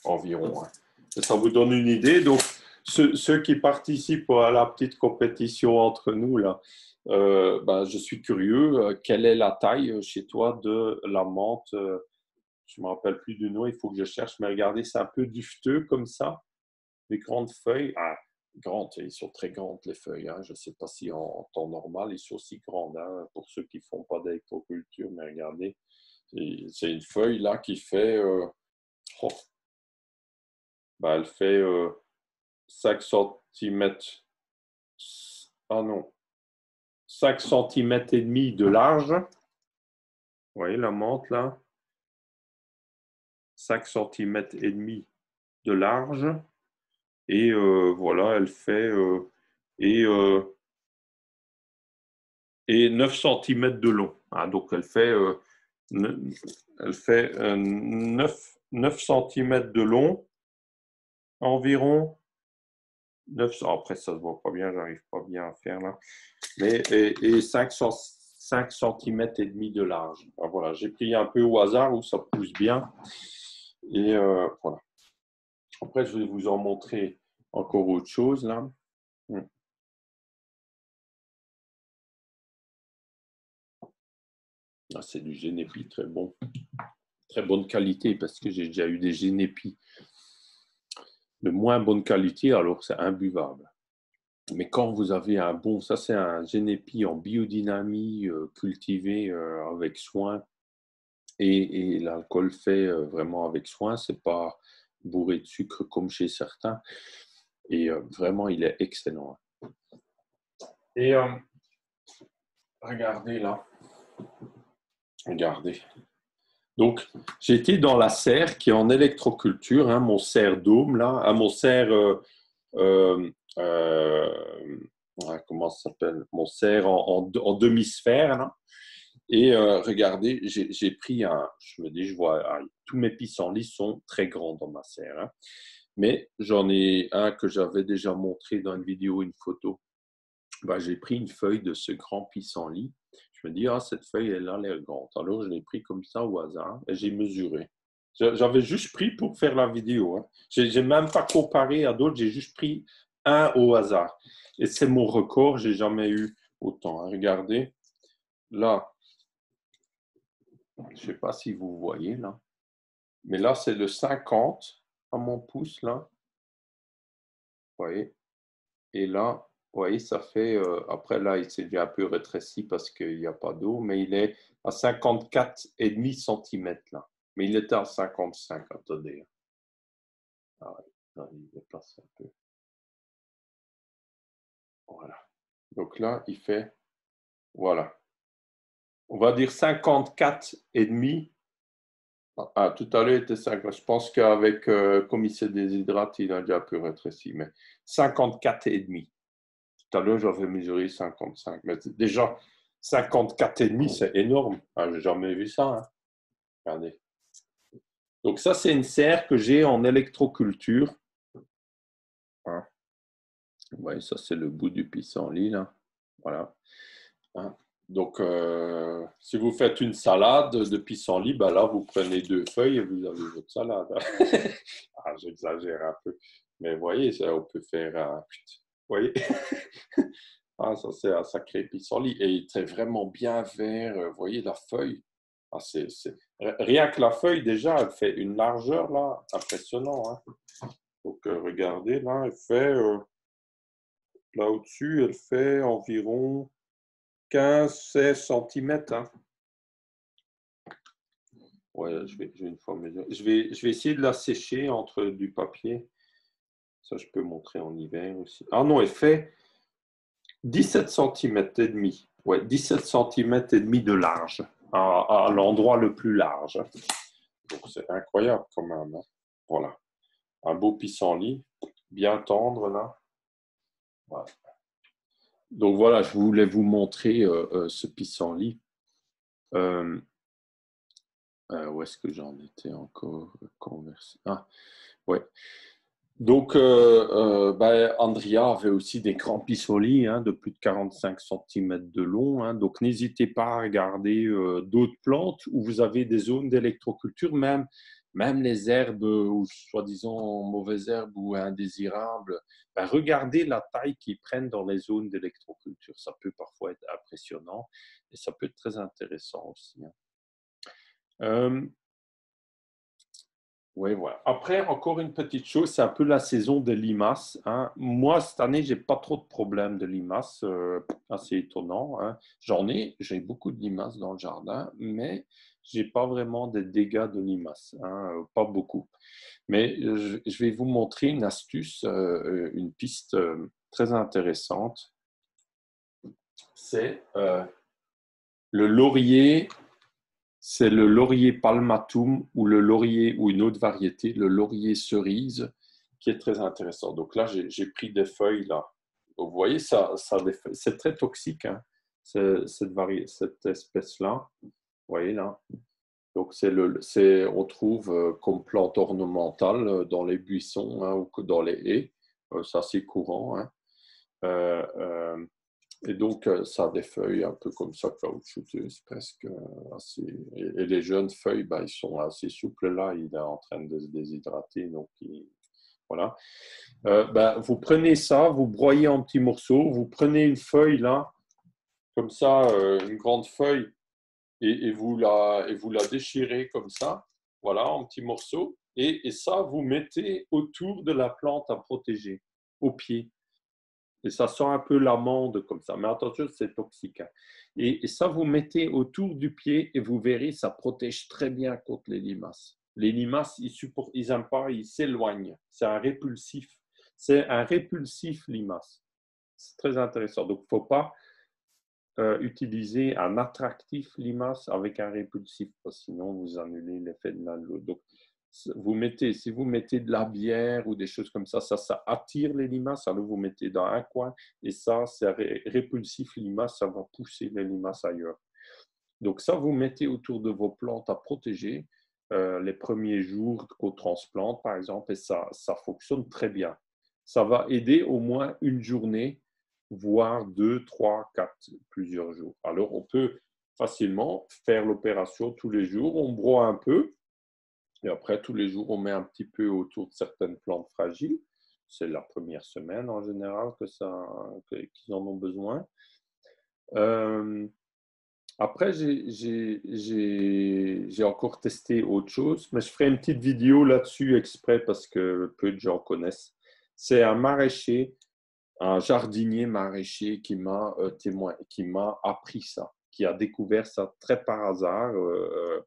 environ. Hein. Et ça vous donne une idée. Donc, ceux qui participent à la petite compétition entre nous, là, je suis curieux. Quelle est la taille chez toi de la menthe? Je ne me rappelle plus du nom, il faut que je cherche. Mais regardez, c'est un peu dufteux comme ça. Des grandes feuilles. Ah, grandes, ils sont très grandes les feuilles. Hein. Je ne sais pas si en temps normal, ils sont aussi grandes. Hein, pour ceux qui ne font pas d'électroculture, mais regardez. C'est une feuille là qui fait, elle fait 5 centimètres. Ah non, 5 centimètres et demi de large. Vous voyez la menthe là? 5 centimètres et demi de large. Et voilà, elle fait et, euh, et 9 centimètres de long. Ah, donc elle fait 9 centimètres de long environ. 900, après ça se voit pas bien, j'arrive pas bien à faire là. Mais, et 5 cm et demi de large. Alors, voilà, j'ai pris un peu au hasard où ça pousse bien. Et voilà. Après, je vais vous en montrer encore autre chose là. Ah, c'est du génépi très bon. Très bonne qualité parce que j'ai déjà eu des génépis de moins bonne qualité, alors c'est imbuvable. Mais quand vous avez un bon, ça c'est un génépi en biodynamie cultivé avec soin et l'alcool fait vraiment avec soin, c'est pas bourré de sucre comme chez certains et vraiment il est excellent. Et regardez là, regardez. Donc j'étais dans la serre qui est en électroculture, hein, mon serre dôme là, hein, mon serre euh, comment ça s'appelle? Mon serre en demi-sphère. Là. Et regardez, j'ai pris je me dis, je vois, tous mes pissenlits sont très grands dans ma serre. Hein. Mais j'en ai un que j'avais déjà montré dans une vidéo, une photo. J'ai pris une feuille de ce grand pissenlit. Je me dis, cette feuille, elle a l'air grande. Alors, je l'ai pris comme ça au hasard et j'ai mesuré. J'avais juste pris pour faire la vidéo. Hein. Je n'ai même pas comparé à d'autres, j'ai juste pris un au hasard. Et c'est mon record, je n'ai jamais eu autant. Hein. Regardez, là, je ne sais pas si vous voyez là, mais là, c'est le 50 à mon pouce, là. Vous voyez? Et là, vous voyez, ça fait, après là, il s'est déjà un peu rétréci parce qu'il n'y a pas d'eau, mais il est à 54,5 cm là. Mais il était à 55, attendez. Ah ouais, il dépasse un peu. Voilà. Donc là, il fait, voilà. On va dire 54,5. Ah, tout à l'heure, il était 50. Je pense qu'avec, comme il se déshydrate, il a déjà un peu rétréci, mais 54,5. Tout à l'heure, j'avais mesuré 55. Mais déjà, 54,5, c'est énorme. Ah, je n'ai jamais vu ça. Hein. Regardez. Donc ça, c'est une serre que j'ai en électroculture. Hein. Vous voyez, ça, c'est le bout du pissenlit. Là. Voilà. Hein. Donc, si vous faites une salade de pissenlit, là, vous prenez 2 feuilles et vous avez votre salade. J'exagère un peu. Mais vous voyez, ça, on peut faire un... Vous voyez? Ça, c'est un sacré pissenlit. Et il est vraiment bien vert. Vous voyez la feuille? Rien que la feuille, déjà, elle fait une largeur, là, impressionnant. Hein? Donc, regardez, là, elle fait... là au-dessus, elle fait environ 15-16 cm. Hein. Ouais, je vais une fois mesurer. Je vais essayer de la sécher entre du papier. Ça, je peux montrer en hiver aussi. Ah non, elle fait 17 cm et demi. Ouais, 17 cm et demi de large, à l'endroit le plus large. Donc, c'est incroyable quand même. Hein. Voilà. Un beau pissenlit, bien tendre là. Voilà. Donc voilà, je voulais vous montrer ce pissenlit. Où est-ce que j'en étais encore conversé? Ah, ouais. Donc, Andrea avait aussi des grands pissenlits hein, de plus de 45 cm de long. Hein, donc, n'hésitez pas à regarder d'autres plantes où vous avez des zones d'électroculture, même même les herbes ou soi-disant mauvaises herbes ou indésirables, ben, regardez la taille qu'ils prennent dans les zones d'électroculture. Ça peut parfois être impressionnant et ça peut être très intéressant aussi, hein. Oui, voilà. Après, encore une petite chose, c'est un peu la saison des limaces, hein. Moi, cette année, j'ai pas trop de problèmes de limaces, assez étonnant, hein. J'ai beaucoup de limaces dans le jardin, mais j'ai pas vraiment de dégâts de limaces, hein, pas beaucoup. Mais je vais vous montrer une astuce, une piste très intéressante. C'est le laurier. C'est le laurier palmatum ou le laurier ou une autre variété, le laurier cerise, qui est très intéressant. Donc là, j'ai pris des feuilles là. Donc, vous voyez, c'est très toxique, hein, cette espèce-là. Vous voyez là. Donc on trouve comme plante ornementale dans les buissons, hein, ou dans les haies. C'est assez courant, hein. Euh, euh, et donc, ça a des feuilles un peu comme ça, caoutchouteuses, presque assez. Et les jeunes feuilles, ben, ils sont assez souples là, il est en train de se déshydrater. Donc, voilà. Ben, vous prenez ça, vous broyez en petits morceaux, vous prenez une feuille là, comme ça, une grande feuille, et vous la déchirez comme ça, voilà, en petits morceaux. Et ça, vous mettez autour de la plante à protéger, au pied. Et ça sent un peu l'amande comme ça. Mais attention, c'est toxique, hein. Et ça, vous mettez autour du pied et vous verrez, ça protège très bien contre les limaces. Les limaces, ils n'aiment pas, ils s'éloignent. C'est un répulsif. C'est un répulsif limace. C'est très intéressant. Donc, il ne faut pas utiliser un attractif limace avec un répulsif, parce que sinon vous annulez l'effet de l'un de l'autre. Donc, si vous mettez de la bière ou des choses comme ça attire les limaces, alors vous mettez dans un coin, et ça, c'est répulsif limace, ça va pousser les limaces ailleurs. Donc ça, vous mettez autour de vos plantes à protéger les premiers jours qu'au transplante, par exemple, et ça fonctionne très bien. Ça va aider au moins une journée, voire 2, 3, 4, plusieurs jours. Alors, on peut facilement faire l'opération tous les jours. On broie un peu, et après, tous les jours, on met un petit peu autour de certaines plantes fragiles. C'est la première semaine en général qu'ils en ont besoin. Après, j'ai encore testé autre chose, mais je ferai une petite vidéo là-dessus exprès parce que peu de gens connaissent. C'est un maraîcher, un jardinier maraîcher qui m'a appris ça, qui a découvert ça très par hasard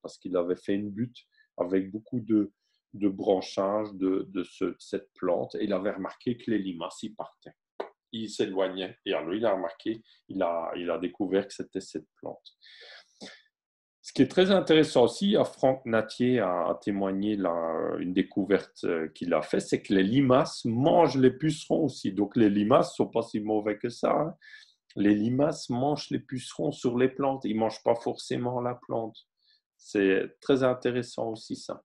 parce qu'il avait fait une butte avec beaucoup de branchages de cette plante et il avait remarqué que les limaces y partaient. Il s'éloignait. Et alors, il a remarqué, il a découvert que c'était cette plante. Ce qui est très intéressant aussi, Franck Natier a témoigné une découverte qu'il a faite, c'est que les limaces mangent les pucerons aussi. Donc, les limaces ne sont pas si mauvais que ça, hein. Les limaces mangent les pucerons sur les plantes. Ils ne mangent pas forcément la plante. C'est très intéressant aussi, ça.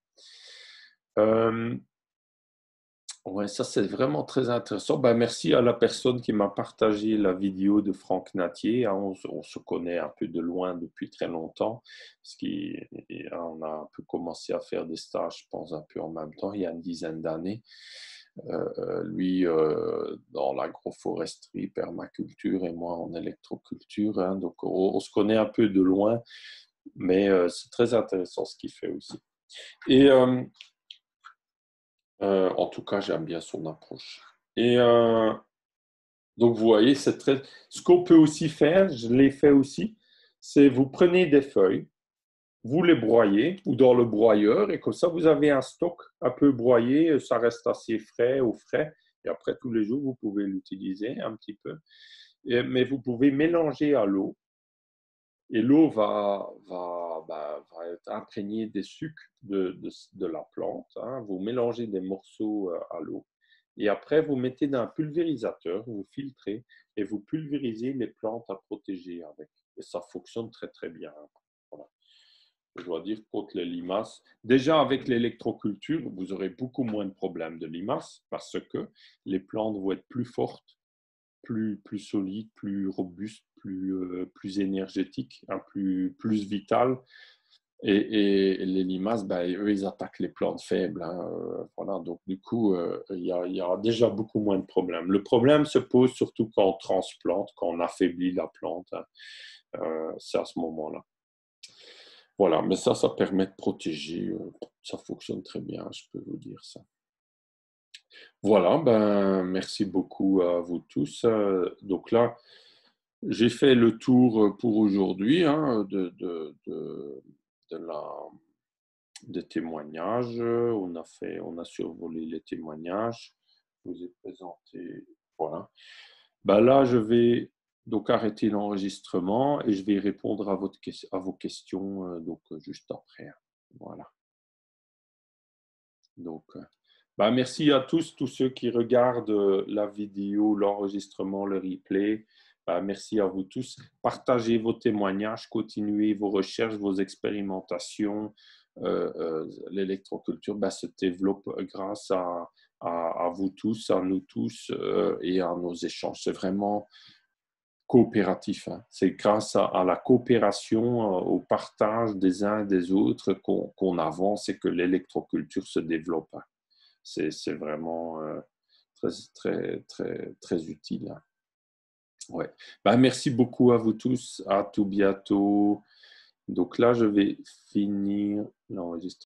Ouais, ça c'est vraiment très intéressant. Ben, merci à la personne qui m'a partagé la vidéo de Franck Natier, hein. On se connaît un peu de loin depuis très longtemps, parce qu'on a un peu commencé à faire des stages, je pense, un peu en même temps, il y a une dizaine d'années. Lui, dans l'agroforesterie, permaculture, et moi en électroculture, hein. Donc, on se connaît un peu de loin, mais c'est très intéressant ce qu'il fait aussi. Et en tout cas, j'aime bien son approche. Et donc, vous voyez, ce qu'on peut aussi faire, je l'ai fait aussi, c'est vous prenez des feuilles, vous les broyez ou dans le broyeur, et comme ça, vous avez un stock un peu broyé, ça reste assez frais au frais, et après, tous les jours, vous pouvez l'utiliser un petit peu. Mais vous pouvez mélanger à l'eau, et l'eau va être imprégnée des sucres de la plante, hein. Vous mélangez des morceaux à l'eau. Et après, vous mettez dans un pulvérisateur, vous filtrez et vous pulvérisez les plantes à protéger avec. Et ça fonctionne très, très bien. Voilà. Je dois dire, contre les limaces, déjà avec l'électroculture, vous aurez beaucoup moins de problèmes de limaces parce que les plantes vont être plus fortes, plus solides, plus robustes, plus énergétiques, hein, plus vitales. Et les limaces, ben, eux, ils attaquent les plantes faibles. Hein, voilà. Donc, du coup, il y a déjà beaucoup moins de problèmes. Le problème se pose surtout quand on transplante, quand on affaiblit la plante. Hein. C'est à ce moment-là. Voilà, mais ça permet de protéger. Ça fonctionne très bien, je peux vous dire ça. Voilà, ben, merci beaucoup à vous tous. Donc là, j'ai fait le tour pour aujourd'hui hein, de la, des témoignages. On a survolé les témoignages. Je vous ai présenté. Voilà. Ben là, je vais donc arrêter l'enregistrement et je vais répondre à vos questions donc juste après. Voilà. Donc, ben merci à tous ceux qui regardent la vidéo, l'enregistrement, le replay. Ben merci à vous tous. Partagez vos témoignages, continuez vos recherches, vos expérimentations. L'électroculture ben, se développe grâce à vous tous, à nous tous et à nos échanges. C'est vraiment coopératif. Hein. C'est grâce à la coopération, au partage des uns et des autres qu'on avance et que l'électroculture se développe. Hein. C'est vraiment très utile. Hein. Ouais. Ben, merci beaucoup à vous tous. À tout bientôt. Donc là, je vais finir l'enregistrement.